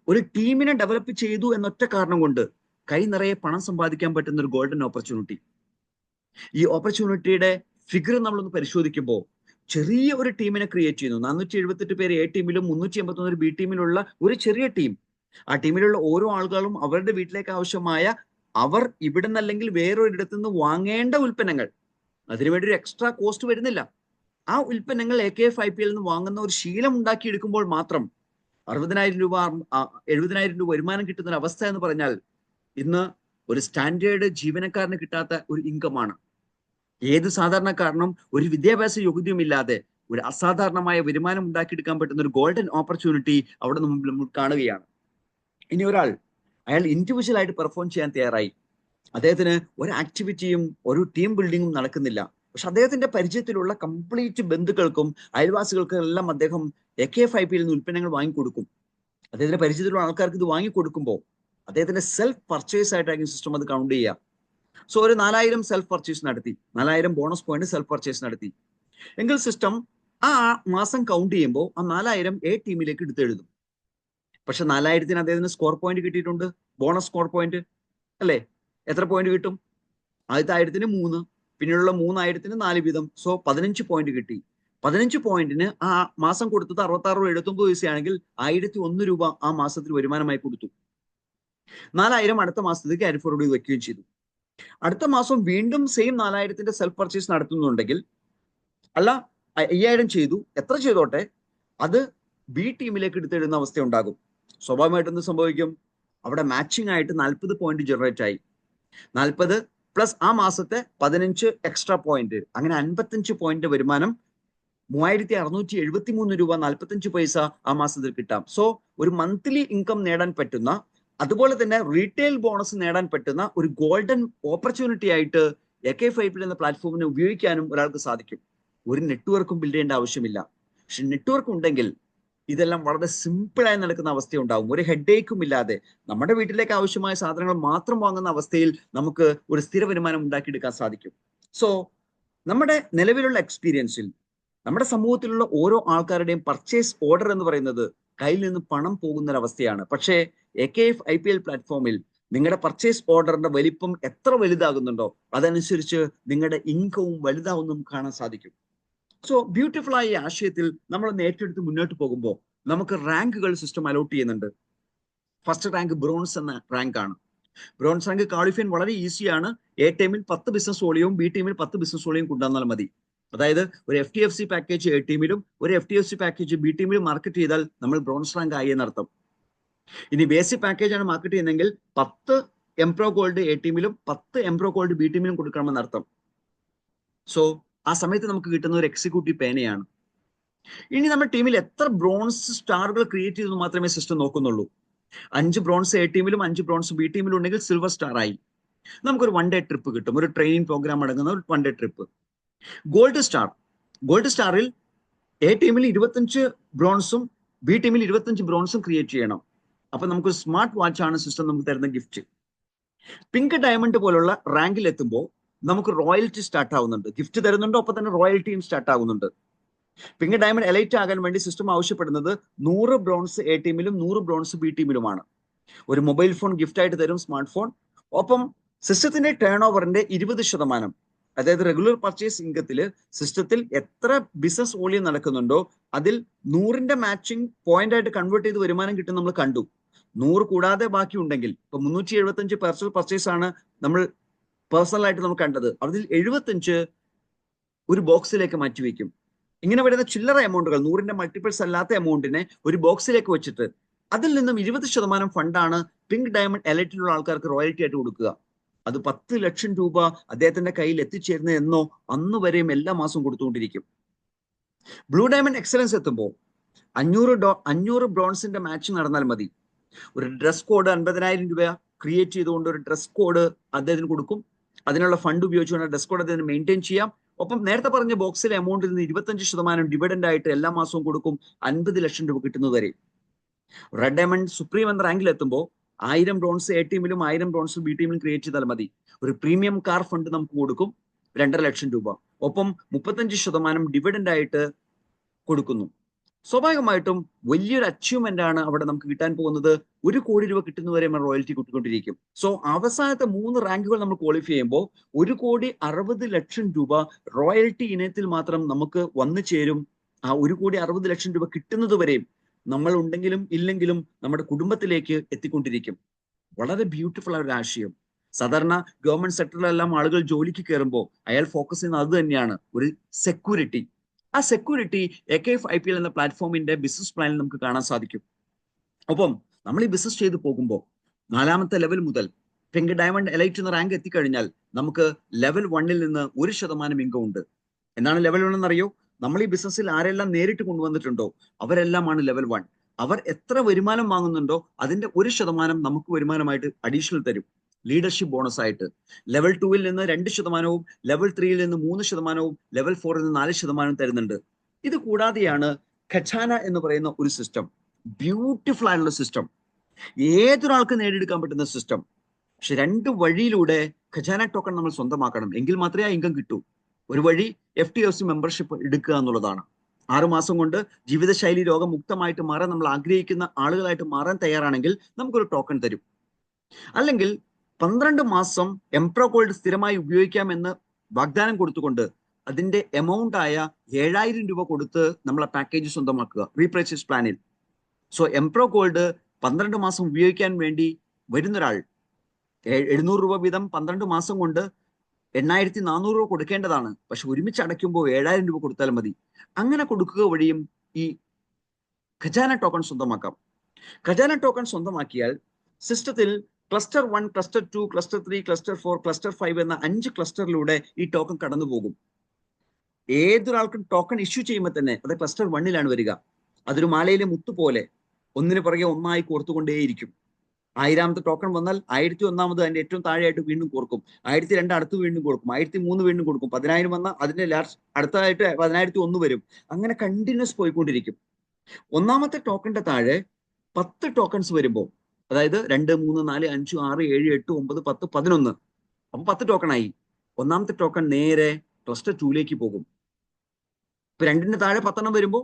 ഒരു ടീമിനെ ഡെവലപ്പ് ചെയ്തു എന്നൊറ്റ കാരണം കൊണ്ട് കൈ നിറയെ പണം സമ്പാദിക്കാൻ പറ്റുന്ന ഒരു ഗോൾഡൻ ഓപ്പർച്യൂണിറ്റി. ഈ ഓപ്പർച്യൂണിറ്റിയുടെ ഫിഗർ നമ്മളൊന്ന് പരിശോധിക്കുമ്പോൾ ചെറിയ ഒരു ടീമിനെ ക്രിയേറ്റ് ചെയ്യുന്നു. 478 പേര് എ ടീമിലും 381 ബി ടീമിലുള്ള ഒരു ചെറിയ ടീം. ആ ടീമിലുള്ള ഓരോ ആളുകളും അവരുടെ വീട്ടിലേക്ക് ആവശ്യമായ അവർ ഇവിടെ നിന്നല്ലെങ്കിൽ വേറൊരിടത്തു നിന്ന് വാങ്ങേണ്ട ഉൽപ്പന്നങ്ങൾ, അതിനുവേണ്ടി ഒരു എക്സ്ട്രാ കോസ്റ്റ് വരുന്നില്ല. ആ ഉൽപ്പന്നങ്ങൾ AKFIPL നിന്ന് വാങ്ങുന്ന ഒരു ശീലം ഉണ്ടാക്കിയെടുക്കുമ്പോൾ മാത്രം 60,000 രൂപ 70,000 രൂപ വരുമാനം കിട്ടുന്ന ഒരു അവസ്ഥ എന്ന് പറഞ്ഞാൽ ഇന്ന് ഒരു സ്റ്റാൻഡേർഡ് ജീവനക്കാരന് കിട്ടാത്ത ഒരു ഇൻകമാണ്. ഏത് സാധാരണക്കാരനും ഒരു വിദ്യാഭ്യാസ യോഗ്യതയുമില്ലാതെ ഒരു അസാധാരണമായ വരുമാനം ഉണ്ടാക്കിയെടുക്കാൻ പറ്റുന്ന ഒരു ഗോൾഡൻ ഓപ്പർച്യൂണിറ്റി അവിടെ നമ്മൾ കാണുകയാണ്. ഇനി ഒരാൾ അയാൾ ഇൻഡിവിജ്വൽ ആയിട്ട് പെർഫോം ചെയ്യാൻ തയ്യാറായി, അദ്ദേഹത്തിന് ഒരു ആക്ടിവിറ്റിയും ഒരു ടീം ബിൽഡിങ്ങും നടക്കുന്നില്ല. പക്ഷെ അദ്ദേഹത്തിന്റെ പരിചയത്തിലുള്ള കംപ്ലീറ്റ് ബന്ധുക്കൾക്കും അയൽവാസികൾക്കും എല്ലാം അദ്ദേഹം AKFIPL നിന്ന് ഉൽപ്പന്നങ്ങൾ വാങ്ങിക്കൊടുക്കും. അദ്ദേഹത്തിന്റെ പരിചയത്തിലുള്ള ആൾക്കാർക്ക് ഇത് വാങ്ങിക്കൊടുക്കുമ്പോൾ അദ്ദേഹത്തിന്റെ സെൽഫ് പർച്ചേസ് ആയിട്ടായിരിക്കും സിസ്റ്റം അത് കൗണ്ട് ചെയ്യുക. സോ ഒരു 4,000 സെൽഫ് പർച്ചേസ് നടത്തി, 4,000 ബോണസ് പോയിന്റ് സെൽഫ് പർച്ചേസ് നടത്തി എങ്കിൽ സിസ്റ്റം ആ മാസം കൗണ്ട് ചെയ്യുമ്പോൾ ആ 4,000 എ ടീമിലേക്ക് എടുത്തെഴുതും. പക്ഷെ 4,000-ന് അദ്ദേഹത്തിന് സ്കോർ പോയിന്റ് കിട്ടിയിട്ടുണ്ട്, ബോണസ് സ്കോർ പോയിന്റ് അല്ലേ? എത്ര പോയിന്റ് കിട്ടും? ആദ്യത്തെ 1,000-ന് 3, പിന്നീടുള്ള 3,000-ന് 4 വീതം. സോ 15 പോയിന്റ് കിട്ടി. 15 പോയിന്റിന് ആ മാസം കൊടുത്തത് 66.79 പൈസയാണെങ്കിൽ 1,001 രൂപ ആ മാസത്തിൽ വരുമാനമായി കൊടുത്തു. 4,000 അടുത്ത മാസത്തേക്ക് ക്യാരി ഫോർവേഡ് വെക്കുകയും ചെയ്തു. അടുത്ത മാസം വീണ്ടും സെയിം 4,000-ന്റെ സെൽഫ് പർച്ചേസ് നടത്തുന്നുണ്ടെങ്കിൽ അല്ല 5,000 ചെയ്തു, എത്ര ചെയ്തോട്ടെ അത് ബി ടീമിലേക്ക് എടുത്തിടുന്ന അവസ്ഥ ഉണ്ടാകും. സ്വാഭാവികമായിട്ടും എന്ത് സംഭവിക്കും? അവിടെ മാച്ചിങ് ആയിട്ട് 40 പോയിന്റ് ജനറേറ്റ് ആയി. 40 പ്ലസ് ആ മാസത്തെ 15 എക്സ്ട്രാ പോയിന്റ്, അങ്ങനെ 55 പോയിന്റ് വരുമാനം 3,673 രൂപ 45 പൈസ ആ മാസത്തിൽ കിട്ടാം. സോ ഒരു മന്ത്ലി ഇൻകം നേടാൻ പറ്റുന്ന, അതുപോലെ തന്നെ റീറ്റെയിൽ ബോണസ് നേടാൻ പറ്റുന്ന ഒരു ഗോൾഡൻ ഓപ്പർച്യൂണിറ്റി ആയിട്ട് AKFIPL എന്ന പ്ലാറ്റ്ഫോമിനെ ഉപയോഗിക്കാനും ഒരാൾക്ക് സാധിക്കും. ഒരു നെറ്റ്വർക്കും ബിൽഡ് ചെയ്യേണ്ട ആവശ്യമില്ല. പക്ഷെ നെറ്റ്വർക്ക് ഉണ്ടെങ്കിൽ ഇതെല്ലാം വളരെ സിമ്പിളായി നടക്കുന്ന അവസ്ഥയുണ്ടാവും. ഒരു ഹെഡേക്കും ഇല്ലാതെ നമ്മുടെ വീട്ടിലേക്ക് ആവശ്യമായ സാധനങ്ങൾ മാത്രം വാങ്ങുന്ന അവസ്ഥയിൽ നമുക്ക് ഒരു സ്ഥിര വരുമാനം ഉണ്ടാക്കിയെടുക്കാൻ സാധിക്കും. സോ നമ്മുടെ നിലവിലുള്ള എക്സ്പീരിയൻസിൽ നമ്മുടെ സമൂഹത്തിലുള്ള ഓരോ ആൾക്കാരുടെയും പർച്ചേസ് ഓർഡർ എന്ന് പറയുന്നത് കയ്യിൽ നിന്ന് പണം പോകുന്ന ഒരവസ്ഥയാണ്. പക്ഷേ AKFIPL പ്ലാറ്റ്ഫോമിൽ നിങ്ങളുടെ പർച്ചേസ് ഓർഡറിന്റെ വലിപ്പം എത്ര വലുതാകുന്നുണ്ടോ അതനുസരിച്ച് നിങ്ങളുടെ ഇൻകവും വലുതാവുന്നതും കാണാൻ സാധിക്കും. സോ ബ്യൂട്ടിഫുൾ ആയ ആശയത്തിൽ നമ്മൾ ഏറ്റെടുത്ത് മുന്നോട്ട് പോകുമ്പോൾ നമുക്ക് റാങ്കുകൾ സിസ്റ്റം അലോട്ട് ചെയ്യുന്നുണ്ട്. ഫസ്റ്റ് റാങ്ക് ബ്രോൺസ് എന്ന റാങ്ക് ആണ്. ബ്രോൺസ് റാങ്ക് ക്വാളിഫൈ വളരെ ഈസിയാണ്. എ ടീമിൽ 10 ബിസിനസ് വോളിയവും ബി ടീമിൽ 10 ബിസിനസ് വോളിയം കൊണ്ടുവന്നാൽ മതി. അതായത് ഒരു FTFC പാക്കേജ് എ ടീമിലും ഒരു FTFC പാക്കേജ് ബി ടീമിലും മാർക്കറ്റ് ചെയ്താൽ നമ്മൾ ബ്രോൺസ് റാങ്ക് ആയി എന്നർത്ഥം. ഇനി ബേസിക് പാക്കേജ് ആണ് മാർക്കറ്റ് ചെയ്യുന്നതെങ്കിൽ 10 എംപ്രോ ഗോൾഡ് എ ടീമിലും 10 എംപ്രോ ഗോൾഡ് ബി ടീമിലും കൊടുക്കണമെന്ന് അർത്ഥം. സോ ആ സമയത്ത് നമുക്ക് കിട്ടുന്ന ഒരു എക്സിക്യൂട്ടീവ് പേനയാണ്. ഇനി നമ്മുടെ ടീമിൽ എത്ര ബ്രോൺസ് സ്റ്റാറുകൾ ക്രിയേറ്റ് ചെയ്തെന്ന് മാത്രമേ സിസ്റ്റം നോക്കുന്നുള്ളൂ. 5 ബ്രോൺസ് എ ടീമിലും 5 ബ്രോൺസ് ബി ടീമിലും ഉണ്ടെങ്കിൽ സിൽവർ സ്റ്റാർ ആയി. നമുക്കൊരു 1 ഡേ ട്രിപ്പ് കിട്ടും, ഒരു ട്രെയിനിങ് പ്രോഗ്രാം അടങ്ങുന്ന ഒരു 1 ഡേ ട്രിപ്പ്. ഗോൾഡ് സ്റ്റാറിൽ എ ടീമിൽ 25 ബ്രോൺസും ബി ടീമിൽ 25 ബ്രോൺസും ക്രിയേറ്റ് ചെയ്യണം. അപ്പൊ നമുക്ക് സ്മാർട്ട് വാച്ച് ആണ് സിസ്റ്റം നമുക്ക് തരുന്ന ഗിഫ്റ്റ്. പിങ്ക് ഡയമണ്ട് പോലുള്ള റാങ്കിൽ എത്തുമ്പോൾ നമുക്ക് റോയൽറ്റി സ്റ്റാർട്ട് ആവുന്നുണ്ട്. ഗിഫ്റ്റ് തരുന്നുണ്ട്, ഒപ്പം തന്നെ റോയൽറ്റിയും സ്റ്റാർട്ട് ആകുന്നുണ്ട്. പിങ്ക് ഡയമണ്ട് എലൈറ്റ് ആകാൻ വേണ്ടി സിസ്റ്റം ആവശ്യപ്പെടുന്നത് 100 ബ്രോൺസ് എ ടീമിലും 100 ബ്രോൺസ് ബി ടീമിലുമാണ്. ഒരു മൊബൈൽ ഫോൺ ഗിഫ്റ്റ് ആയിട്ട് തരും, സ്മാർട്ട് ഫോൺ. ഒപ്പം സിസ്റ്റത്തിന്റെ ടേൺ ഓവറിന്റെ 20%, അതായത് റെഗുലർ പർച്ചേസ് ഇൻകത്തിൽ സിസ്റ്റത്തിൽ എത്ര ബിസിനസ് വോളിയം നടക്കുന്നുണ്ടോ അതിൽ 100ന്റെ മാച്ചിങ് പോയിന്റ് ആയിട്ട് കൺവേർട്ട് ചെയ്ത് വരുമാനം കിട്ടും നമ്മൾ കണ്ടു. 100 കൂടാതെ ബാക്കി ഉണ്ടെങ്കിൽ ഇപ്പൊ 375 പേഴ്സണൽ പർച്ചേസ് ആണ് നമ്മൾ പേഴ്സണലായിട്ട് നമുക്ക് കണ്ടത്. അതിൽ 75 ഒരു ബോക്സിലേക്ക് മാറ്റിവെക്കും. ഇങ്ങനെ വരുന്ന ചില്ലറ എമൗണ്ടുകൾ 100ന്റെ മൾട്ടിപ്പിൾസ് അല്ലാത്ത എമൗണ്ടിനെ ഒരു ബോക്സിലേക്ക് വെച്ചിട്ട് അതിൽ നിന്നും 20% ഫണ്ടാണ് പിങ്ക് ഡയമണ്ട് എലൈറ്റിലുള്ള ആൾക്കാർക്ക് റോയൽറ്റി ആയിട്ട് കൊടുക്കുക. അത് 10 ലക്ഷം രൂപ അദ്ദേഹത്തിന്റെ കയ്യിൽ എത്തിച്ചേരുന്ന എന്നോ അന്ന് വരെയും എല്ലാ മാസവും കൊടുത്തുകൊണ്ടിരിക്കും. ബ്ലൂ ഡയമണ്ട് എക്സലൻസ് എത്തുമ്പോൾ 500 ബ്രോൺസിന്റെ മാച്ച് നടന്നാൽ മതി. ഒരു ഡ്രസ് കോഡ് 50,000 രൂപ ക്രിയേറ്റ് ചെയ്തുകൊണ്ട് ഒരു ഡ്രസ് കോഡ് അദ്ദേഹത്തിന് കൊടുക്കും. അതിനുള്ള ഫണ്ട് ഉപയോഗിച്ചുകൊണ്ട് ഡ്രസ് കോഡ് അദ്ദേഹത്തിന് മെയിൻറ്റെയിൻ ചെയ്യാം. ഒപ്പം നേരത്തെ പറഞ്ഞ ബോക്സിലെ എമൗണ്ടിൽ നിന്ന് 25% ഡിവിഡൻഡ് ആയിട്ട് എല്ലാ മാസവും കൊടുക്കും, 50 ലക്ഷം രൂപ കിട്ടുന്നതുവരെ. റെഡ് ഡയമണ്ട് സുപ്രീം എന്ന റാങ്കിൽ എത്തുമ്പോൾ 1000 ബ്രോൺസ് എ ടീമിലും 1000 ബ്രോൺസ് ബി ടീമിലും ക്രിയേറ്റ് ചെയ്താൽ മതി. ഒരു പ്രീമിയം കാർ ഫണ്ട് നമുക്ക് കൊടുക്കും, 2.5 ലക്ഷം രൂപ. ഒപ്പം 35% ഡിവിഡൻഡ് ആയിട്ട് കൊടുക്കുന്നു. സ്വാഭാവികമായിട്ടും വലിയൊരു അച്ചീവ്മെന്റ് ആണ് അവിടെ നമുക്ക് കിട്ടാൻ പോകുന്നത്. 1 കോടി രൂപ കിട്ടുന്നവരെ നമ്മൾ റോയൽറ്റി കിട്ടിക്കൊണ്ടിരിക്കും. സോ അവസാനത്തെ 3 റാങ്കുകൾ നമ്മൾ ക്വാളിഫൈ ചെയ്യുമ്പോൾ 1,60,00,000 രൂപ റോയൽറ്റി ഇനത്തിൽ മാത്രം നമുക്ക് വന്നു ചേരും. ആ 1,60,00,000 രൂപ കിട്ടുന്നത് വരെയും നമ്മൾ ഉണ്ടെങ്കിലും ഇല്ലെങ്കിലും നമ്മുടെ കുടുംബത്തിലേക്ക് എത്തിക്കൊണ്ടിരിക്കും. വളരെ ബ്യൂട്ടിഫുൾ ആയ ഒരു ആശയം. സാധാരണ ഗവൺമെന്റ് സെക്ടറിലെല്ലാം ആളുകൾ ജോലിക്ക് കയറുമ്പോൾ അയാൾ ഫോക്കസ് ചെയ്യുന്നത് അത് തന്നെയാണ്, ഒരു സെക്യൂരിറ്റി. ആ സെക്യൂരിറ്റി AKF-IPL എന്ന പ്ലാറ്റ്ഫോമിന്റെ ബിസിനസ് പ്ലാനിൽ നമുക്ക് കാണാൻ സാധിക്കും. ഒപ്പം നമ്മൾ ഈ ബിസിനസ് ചെയ്ത് പോകുമ്പോൾ 4ാമത്തെ ലെവൽ മുതൽ പിങ്ക് ഡയമണ്ട് എലൈറ്റ് എന്ന റാങ്ക് എത്തിക്കഴിഞ്ഞാൽ നമുക്ക് ലെവൽ 1ൽ നിന്ന് 1% ഇൻകം ഉണ്ട്. എന്താണ് ലെവൽ 1 എന്നറിയോ? നമ്മൾ ഈ ബിസിനസ്സിൽ ആരെല്ലാം നേരിട്ട് കൊണ്ടുവന്നിട്ടുണ്ടോ അവരെല്ലാമാണ് ലെവൽ 1. അവർ എത്ര വരുമാനം വാങ്ങുന്നുണ്ടോ അതിന്റെ 1% നമുക്ക് വരുമാനമായിട്ട് അഡീഷണൽ തരും, ലീഡർഷിപ്പ് ബോണസ് ആയിട്ട്. ലെവൽ 2ൽ നിന്ന് 2%, ലെവൽ 3ൽ നിന്ന് 3%, ലെവൽ 4ൽ നിന്ന് 4% തരുന്നുണ്ട്. ഇത് കൂടാതെയാണ് ഖജാന എന്ന് പറയുന്ന ഒരു സിസ്റ്റം, ബ്യൂട്ടിഫുൾ ആയിട്ടുള്ള സിസ്റ്റം, ഏതൊരാൾക്ക് നേടിയെടുക്കാൻ പറ്റുന്ന സിസ്റ്റം. പക്ഷെ 2 വഴിയിലൂടെ ഖജാന ടോക്കൺ നമ്മൾ സ്വന്തമാക്കണം, എങ്കിൽ മാത്രമേ ആ ഇൻകം കിട്ടൂ. ഒരു വഴി FTFC മെമ്പർഷിപ്പ് എടുക്കുക എന്നുള്ളതാണ്. 6 മാസം കൊണ്ട് ജീവിതശൈലി രോഗമുക്തമായിട്ട് മാറാൻ നമ്മൾ ആഗ്രഹിക്കുന്ന ആളുകളായിട്ട് മാറാൻ തയ്യാറാണെങ്കിൽ നമുക്കൊരു ടോക്കൺ തരും. അല്ലെങ്കിൽ 12 മാസം എംപ്രോ ഗോൾഡ് സ്ഥിരമായി ഉപയോഗിക്കാമെന്ന് വാഗ്ദാനം കൊടുത്തുകൊണ്ട് അതിന്റെ എമൗണ്ട് ആയ 7,000 രൂപ കൊടുത്ത് നമ്മളെ പാക്കേജ് സ്വന്തമാക്കുക റീപർച്ചേസ് പ്ലാനിൽ. സോ എംപ്രോ ഗോൾഡ് 12 മാസം ഉപയോഗിക്കാൻ വേണ്ടി വരുന്നൊരാൾ 700 രൂപ വീതം 12 മാസം കൊണ്ട് 8,400 രൂപ കൊടുക്കേണ്ടതാണ്. പക്ഷെ ഒരുമിച്ച് അടയ്ക്കുമ്പോൾ 7,000 രൂപ കൊടുത്താൽ മതി. അങ്ങനെ കൊടുക്കുക വഴിയും ഈ ഖജാന ടോക്കൺ സ്വന്തമാക്കാം. ഖജാന ടോക്കൺ സ്വന്തമാക്കിയാൽ സിസ്റ്റത്തിൽ cluster 1, cluster 2, cluster 3, cluster 4, cluster 5 എന്ന 5 ക്ലസ്റ്ററിലൂടെ ഈ ടോക്കൺ കടന്നു പോകും. ഏതൊരാൾക്കും ടോക്കൺ ഇഷ്യൂ ചെയ്യുമ്പോൾ തന്നെ അത് ക്ലസ്റ്റർ 1ലാണ് വരിക. അതൊരു മാലയിലെ മുത്തു പോലെ ഒന്നിനു പുറകെ ഒന്നായി കോർത്തുകൊണ്ടേയിരിക്കും. 1000ാമത്തെ ടോക്കൺ വന്നാൽ 1001 അതിന്റെ ഏറ്റവും താഴെയായിട്ട് വീണ്ടും കോർക്കും, 1002 അടുത്ത് വീണ്ടും കൊടുക്കും, 1003 വീണ്ടും കൊടുക്കും, 10,000 വന്നാൽ അതിന്റെ ലാസ്റ്റ് അടുത്തതായിട്ട് 10,001 വരും. അങ്ങനെ കണ്ടിന്യൂസ് പോയിക്കൊണ്ടിരിക്കും. 1ാമത്തെ ടോക്കണിന്റെ താഴെ 10 ടോക്കൺസ് വരുമ്പോൾ, അതായത് 2, 3, 4, 5, 6, 7, 8, 9, 10, 11, അപ്പൊ 10 ടോക്കൺ ആയി. 1ാമത്തെ ടോക്കൺ നേരെ ക്ലസ്റ്റർ 2ലേക്ക് പോകും. ഇപ്പൊ 2ന്റെ താഴെ 10 വരുമ്പോൾ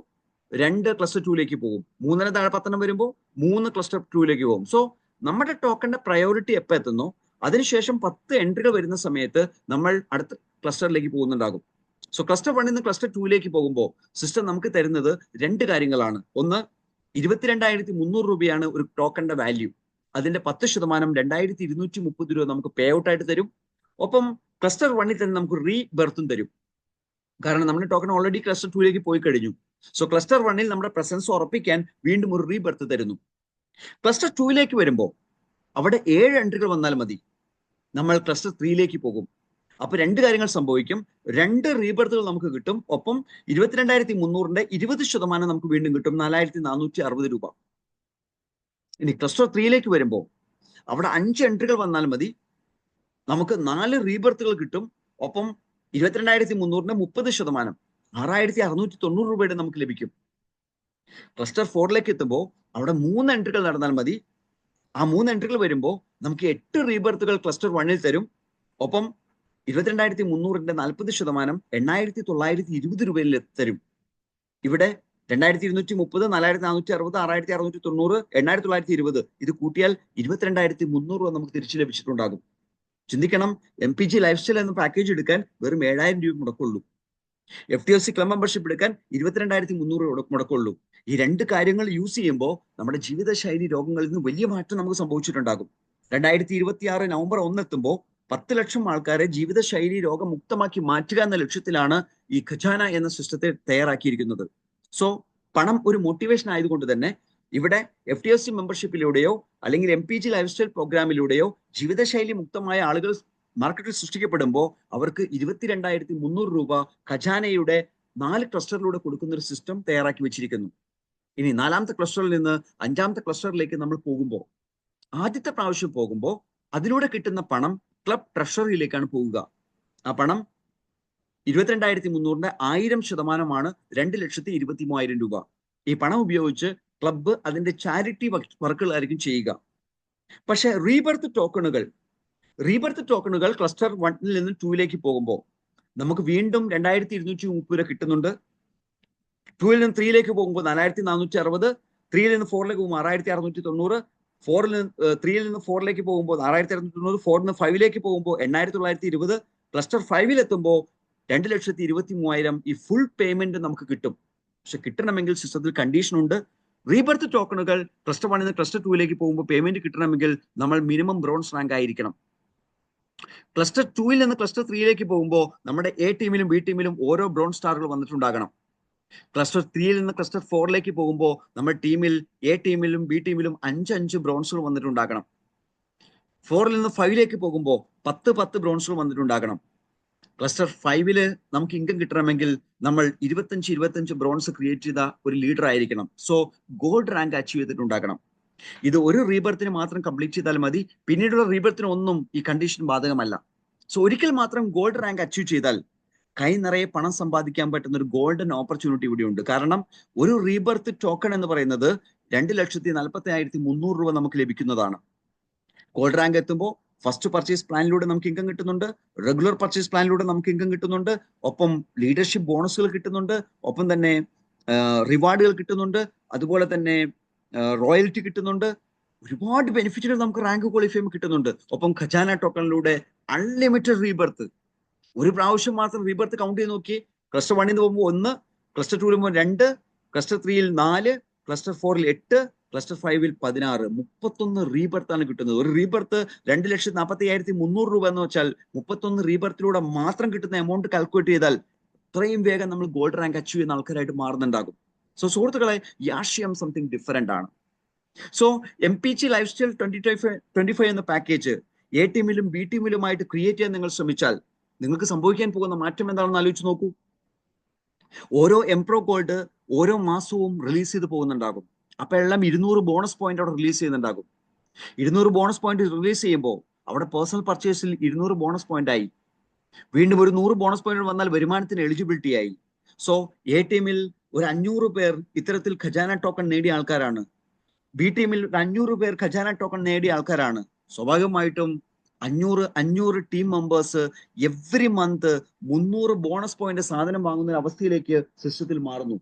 2 ക്ലസ്റ്റർ 2ലേക്ക് പോകും, 3ന് താഴെ 10 വരുമ്പോൾ 3 ക്ലസ്റ്റർ 2ലേക്ക് പോകും. സോ നമ്മുടെ ടോക്കണിന്റെ പ്രയോറിറ്റി എപ്പോൾ എത്തുന്നോ അതിനുശേഷം 10 എൻട്രികൾ വരുന്ന സമയത്ത് നമ്മൾ അടുത്ത ക്ലസ്റ്ററിലേക്ക് പോകുന്നുണ്ടാകും. സോ ക്ലസ്റ്റർ 1 നിന്ന് ക്ലസ്റ്റർ 2ലേക്ക് പോകുമ്പോൾ സിസ്റ്റം നമുക്ക് തരുന്നത് 2 കാര്യങ്ങളാണ്. ഒന്ന്, 22,300 രൂപയാണ് ഒരു ടോക്കണിന്റെ വാല്യൂ. അതിന്റെ 10% 2,230 രൂപ നമുക്ക് പേ ഔട്ട് ആയിട്ട് തരും. ഒപ്പം ക്ലസ്റ്റർ 1ൽ തന്നെ നമുക്ക് റീബർത്തും തരും. കാരണം നമ്മുടെ ടോക്കൺ ഓൾറെഡി ക്ലസ്റ്റർ 2ലേക്ക് പോയി കഴിഞ്ഞു. സോ ക്ലസ്റ്റർ 1ൽ നമ്മുടെ പ്രസൻസ് ഉറപ്പിക്കാൻ വീണ്ടും ഒരു റീബർത്ത് തരുന്നു. ക്ലസ്റ്റർ 2ലേക്ക് വരുമ്പോൾ അവിടെ 7 എൻട്രികൾ വന്നാൽ മതി, നമ്മൾ ക്ലസ്റ്റർ 3ലേക്ക് പോകും. അപ്പൊ 2 കാര്യങ്ങൾ സംഭവിക്കും. 2 റീബർത്തുകൾ നമുക്ക് കിട്ടും. ഒപ്പം 22,300ന്റെ 20% നമുക്ക് വീണ്ടും കിട്ടും, 4,460 രൂപ. ഇനി ക്ലസ്റ്റർ 3ലേക്ക് വരുമ്പോൾ അവിടെ 5 എൻട്രികൾ വന്നാൽ മതി, നമുക്ക് 4 റീബർത്തുകൾ കിട്ടും. ഒപ്പം 22,300ന്റെ 30% 6,690 രൂപയുടെ നമുക്ക് ലഭിക്കും. ക്ലസ്റ്റർ 4ലേക്ക് എത്തുമ്പോൾ അവിടെ 3 എൻട്രികൾ നടന്നാൽ മതി. ആ 3 എൻട്രികൾ വരുമ്പോൾ നമുക്ക് 8 റീബർത്തുകൾ ക്ലസ്റ്റർ 1ൽ തരും. ഒപ്പം 22,300ന്റെ 40% 8,920 രൂപയിൽ തരും. ഇവിടെ 2,230, 4,460, 6,690, 8,920 ഇത് കൂട്ടിയാൽ 22,300 രൂപ നമുക്ക് തിരിച്ചു ലഭിച്ചിട്ടുണ്ടാകും. ചിന്തിക്കണം, MPG ലൈഫ് സ്റ്റൈൽ എന്ന പാക്കേജ് എടുക്കാൻ വെറും 7,000 രൂപ മുടക്കുള്ളൂ. FTSC ക്ലബ് മെമ്പർഷിപ്പ് എടുക്കാൻ 22,300 രൂപ മുടക്കുള്ളൂ. ഈ 2 കാര്യങ്ങൾ യൂസ് ചെയ്യുമ്പോൾ നമ്മുടെ ജീവിതശൈലി രോഗങ്ങളിൽ നിന്ന് വലിയ മാറ്റം നമുക്ക് സംഭവിച്ചിട്ടുണ്ടാകും. 2026 നവംബർ 1 എത്തുമ്പോൾ 10 ലക്ഷം ആൾക്കാരെ ജീവിതശൈലി രോഗമുക്തമാക്കി മാറ്റുക എന്ന ലക്ഷ്യത്തിലാണ് ഈ ഖജാന എന്ന സിസ്റ്റത്തെ തയ്യാറാക്കിയിരിക്കുന്നത്. സോ പണം ഒരു മോട്ടിവേഷൻ ആയതുകൊണ്ട് തന്നെ ഇവിടെ FTSC മെമ്പർഷിപ്പിലൂടെയോ അല്ലെങ്കിൽ MPG ലൈഫ് സ്റ്റൈൽ പ്രോഗ്രാമിലൂടെയോ ജീവിതശൈലി മുക്തമായ ആളുകൾ മാർക്കറ്റിൽ സൃഷ്ടിക്കപ്പെടുമ്പോൾ അവർക്ക് 22,300 രൂപ ഖജാനയുടെ 4 ക്ലസ്റ്ററിലൂടെ കൊടുക്കുന്ന ഒരു സിസ്റ്റം തയ്യാറാക്കി വെച്ചിരിക്കുന്നു. ഇനി 4ാമത്തെ ക്ലസ്റ്ററിൽ നിന്ന് 5ാമത്തെ ക്ലസ്റ്ററിലേക്ക് നമ്മൾ പോകുമ്പോൾ, ആദ്യത്തെ പ്രാവശ്യം പോകുമ്പോൾ അതിലൂടെ കിട്ടുന്ന പണം ക്ലബ് ട്രഷറിയിലേക്കാണ് പോവുക. ആ പണം 22,300ന്റെ 1000% 2,23,000 രൂപ. ഈ പണം ഉപയോഗിച്ച് ക്ലബ്ബ് അതിന്റെ ചാരിറ്റി വർക്കുകളായിരിക്കും ചെയ്യുക. പക്ഷെ റീബർത്ത് ടോക്കണുകൾ ക്ലസ്റ്റർ 1ൽ നിന്ന് 2ലേക്ക് പോകുമ്പോൾ നമുക്ക് വീണ്ടും 2,230 രൂപ കിട്ടുന്നുണ്ട്. 2ൽ നിന്ന് 3ലേക്ക് പോകുമ്പോൾ 4,460, 3ൽ നിന്ന് 4ലേക്ക് പോകുമ്പോൾ 6,690, 3ൽ നിന്ന് 4ലേക്ക് പോകുമ്പോൾ 6,690, 4ൽ നിന്ന് 5ലേക്ക് പോകുമ്പോൾ 8,920, ക്ലസ്റ്റർ 5ൽ എത്തുമ്പോൾ 2,23,000 ഈ ഫുൾ പേയ്മെന്റ് നമുക്ക് കിട്ടും. പക്ഷെ കിട്ടണമെങ്കിൽ സിസ്റ്റത്തിൽ കണ്ടീഷൻ ഉണ്ട്. റീബർത്ത് ടോക്കണുകൾ ക്ലസ്റ്റർ 1ൽ നിന്ന് ക്ലസ്റ്റർ 2ലേക്ക് പോകുമ്പോൾ പേയ്മെന്റ് കിട്ടണമെങ്കിൽ നമ്മൾ മിനിമം ബ്രോൺസ് റാങ്ക് ആയിരിക്കണം. ക്ലസ്റ്റർ 2ൽ നിന്ന് ക്ലസ്റ്റർ 3ലേക്ക് പോകുമ്പോൾ നമ്മുടെ A ടീമിലും B ടീമിലും ഓരോ ബ്രോൺസ് സ്റ്റാറുകൾ വന്നിട്ടുണ്ടാകണം. ക്ലസ്റ്റർ 3ൽ നിന്ന് ക്ലസ്റ്റർ 4ലേക്ക് പോകുമ്പോൾ നമ്മുടെ ടീമിൽ A ടീമിലും B ടീമിലും 5 ബ്രോൺസുകൾ വന്നിട്ടുണ്ടാകണം. 4ൽ നിന്ന് 5ലേക്ക് പോകുമ്പോൾ 10 ബ്രോൺസുകൾ വന്നിട്ടുണ്ടാകണം. ക്ലസ്റ്റർ 5ൽ നമുക്ക് ഇൻകം കിട്ടണമെങ്കിൽ നമ്മൾ 25 ബ്രോൺസ് ക്രിയേറ്റ് ചെയ്ത ഒരു ലീഡർ ആയിരിക്കണം. സോ ഗോൾഡ് റാങ്ക് അച്ചീവ് ചെയ്തിട്ടുണ്ടാകണം. ഇത് ഒരു റീബർത്തിന് മാത്രം കംപ്ലീറ്റ് ചെയ്താൽ മതി. പിന്നീടുള്ള റീബർത്തിന് ഒന്നും ഈ കണ്ടീഷൻ ബാധകമല്ല. സോ ഒരിക്കൽ മാത്രം ഗോൾഡ് റാങ്ക് അച്ചീവ് ചെയ്താൽ കൈ നിറയെ പണം സമ്പാദിക്കാൻ പറ്റുന്ന ഒരു ഗോൾഡൻ ഓപ്പർച്യൂണിറ്റി ഇവിടെയുണ്ട്. കാരണം ഒരു റീബർത്ത് ടോക്കൺ എന്ന് പറയുന്നത് 2,40,300 രൂപ നമുക്ക് ലഭിക്കുന്നതാണ്. ഗോൾഡ് റാങ്ക് എത്തുമ്പോൾ ഫസ്റ്റ് പർച്ചേസ് പ്ലാനിലൂടെ നമുക്ക് ഇൻകം കിട്ടുന്നുണ്ട്, റെഗുലർ പർച്ചേസ് പ്ലാനിലൂടെ നമുക്ക് ഇൻകം കിട്ടുന്നുണ്ട്, ഒപ്പം ലീഡർഷിപ്പ് ബോണസുകൾ കിട്ടുന്നുണ്ട്, ഒപ്പം തന്നെ റിവാർഡുകൾ കിട്ടുന്നുണ്ട്, അതുപോലെ തന്നെ റോയൽറ്റി കിട്ടുന്നുണ്ട്. ഒരുപാട് ബെനിഫിറ്റുകൾ നമുക്ക് റാങ്ക് ക്വാളിഫൈ കിട്ടുന്നുണ്ട്. ഒപ്പം ഖജാന ടോക്കണിലൂടെ അൺലിമിറ്റഡ് റീബർത്ത്, ഒരു പ്രാവശ്യം മാത്രം റീബർത്ത് കൗണ്ട് ചെയ്ത് നോക്കി. ക്ലസ്റ്റർ 1ൽ നിന്ന് പോകുമ്പോൾ 1, ക്ലസ്റ്റർ 2ൽ പോകുമ്പോൾ 2, ക്ലസ്റ്റർ 3ൽ 4, ക്ലസ്റ്റർ 4ൽ 8, ക്ലസ്റ്റർ 5ൽ 16, 31 റീബർത്താണ് കിട്ടുന്നത്. ഒരു റീബർത്ത് 2,40,300 രൂപ എന്ന് വെച്ചാൽ 31 റീബർത്തിലൂടെ മാത്രം കിട്ടുന്ന എമൗണ്ട് കാൽക്കുലേറ്റ് ചെയ്താൽ അത്രയും വേഗം നമ്മൾ ഗോൾഡ് റാങ്ക് അച്ചീവ് ചെയ്യുന്ന ആൾക്കാരായിട്ട് മാറുന്നുണ്ടാകും. സോ സുഹൃത്തുക്കളെ, ഈ ആശയം സംതിങ് ഡിഫറെന്റ് ആണ്. സോ MPG ലൈഫ് സ്റ്റൈൽ 25 എന്ന പാക്കേജ് A ടീമിലും B ടീമിലുമായിട്ട് ക്രിയേറ്റ് ചെയ്യാൻ നിങ്ങൾ ശ്രമിച്ചാൽ നിങ്ങൾക്ക് സംഭവിക്കാൻ പോകുന്ന മാറ്റം എന്താണെന്ന് ആലോചിച്ച് നോക്കൂ. ഓരോ എംപ്രോ ഗോൾഡ് ഓരോ മാസവും റിലീസ് ചെയ്ത് പോകുന്നുണ്ടാകും. അപ്പൊ എല്ലാം 200 ബോണസ് പോയിന്റ് അവിടെ റിലീസ് ചെയ്യുന്നുണ്ടാകും. 200 ബോണസ് പോയിന്റ് റിലീസ് ചെയ്യുമ്പോൾ അവിടെ പേഴ്സണൽ പർച്ചേസിൽ 200 ബോണസ് പോയിന്റ് ആയി. വീണ്ടും ഒരു 100 ബോണസ് പോയിന്റ് വന്നാൽ വരുമാനത്തിന് എലിജിബിലിറ്റി ആയി. സോ A ടീമിൽ ഒരു 500 പേർ ഇത്തരത്തിൽ ഖജാന ടോക്കൺ നേടിയ ആൾക്കാരാണ്. B ടീമിൽ 500 പേർ ഖജാന ടോക്കൺ നേടിയ ആൾക്കാരാണ്. സ്വാഭാവികമായിട്ടും 500 team members every month 300 bonus point സാധനം വാങ്ങുന്ന അവസ്ഥയിലേക്ക് സിസ്റ്റത്തിൽ മാറുന്നു.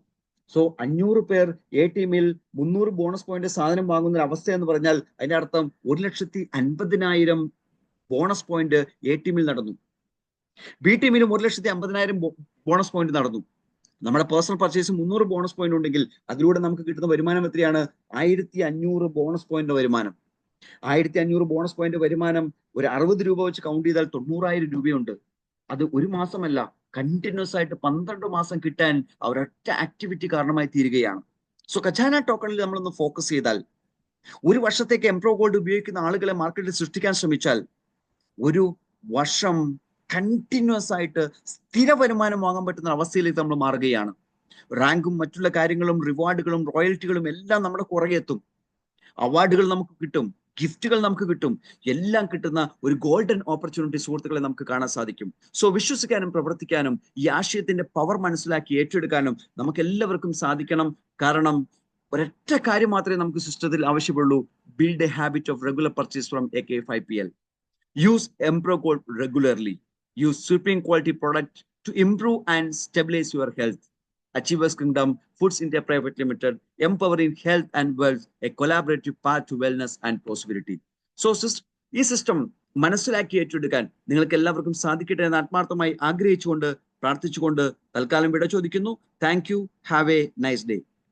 സോ 500 പേർ എ ടീമിൽ 300 ബോണസ് പോയിന്റ് സാധനം വാങ്ങുന്ന ഒരു അവസ്ഥ എന്ന് പറഞ്ഞാൽ അതിന്റെ അർത്ഥം 1,50,000 ബോണസ് പോയിന്റ് എ ടീമിൽ നടന്നു. ബി ടീമിലും 1,50,000 ബോണസ് പോയിന്റ് നടന്നു. നമ്മുടെ പേഴ്സണൽ പർച്ചേസ് 300 ബോണസ് പോയിന്റ് ഉണ്ടെങ്കിൽ അതിലൂടെ നമുക്ക് കിട്ടുന്ന വരുമാനം എത്രയാണ്? 1,500 ബോണസ് പോയിന്റ് വരുമാനം. 1,500 ബോണസ് പോയിന്റ് വരുമാനം ഒരു 60 രൂപ വെച്ച് കൗണ്ട് ചെയ്താൽ 90,000 രൂപയുണ്ട്. അത് ഒരു മാസമല്ല, കണ്ടിന്യൂസ് ആയിട്ട് 12 മാസം കിട്ടാൻ ഒരൊറ്റ ആക്ടിവിറ്റി കാരണമായി തീരുകയാണ്. സോ ഖജാന ടോക്കണിൽ നമ്മളൊന്ന് ഫോക്കസ് ചെയ്താൽ, ഒരു വർഷത്തേക്ക് എംപ്രോ ഗോൾഡ് ഉപയോഗിക്കുന്ന ആളുകളെ മാർക്കറ്റിൽ സൃഷ്ടിക്കാൻ ശ്രമിച്ചാൽ ഒരു വർഷം കണ്ടിന്യൂസ് ആയിട്ട് സ്ഥിര വരുമാനം വാങ്ങാൻ പറ്റുന്ന അവസ്ഥയിലേക്ക് നമ്മൾ മാറുകയാണ്. റാങ്കും മറ്റുള്ള കാര്യങ്ങളും റിവാർഡുകളും റോയൽറ്റികളും എല്ലാം നമ്മുടെ പുറകെ എത്തും. അവാർഡുകൾ നമുക്ക് കിട്ടും, ഗിഫ്റ്റുകൾ നമുക്ക് കിട്ടും, എല്ലാം കിട്ടുന്ന ഒരു ഗോൾഡൻ ഓപ്പർച്യൂണിറ്റി സുഹൃത്തുക്കളെ നമുക്ക് കാണാൻ സാധിക്കും. സോ വിശ്വസിക്കാനും പ്രവർത്തിക്കാനും ഈ ആശയത്തിന്റെ പവർ മനസ്സിലാക്കി ഏറ്റെടുക്കാനും നമുക്ക് എല്ലാവർക്കും സാധിക്കണം. കാരണം ഒരൊറ്റ കാര്യം മാത്രമേ നമുക്ക് സിസ്റ്റത്തിൽ ആവശ്യമുള്ളൂ: build A habit of regular purchase from AK5PL. Use Empro Gold regularly. Use supreme quality product to improve and stabilize your health. Achievers Kingdom Foods India Private Limited, empowering health and wealth, a collaborative path to wellness and prosperity. So, ഈ system മനസ്സിലാക്കി ഏറ്റെടുക്കാൻ നിങ്ങൾക്ക് എല്ലാവർക്കും സാധിക്കട്ടെ എന്ന് ആത്മാർത്ഥമായി ആഗ്രഹിച്ചുകൊണ്ട് പ്രാർത്ഥിച്ചുകൊണ്ട് തൽക്കാലം വിട ചോദിക്കുന്നു. Thank you. Have A nice day.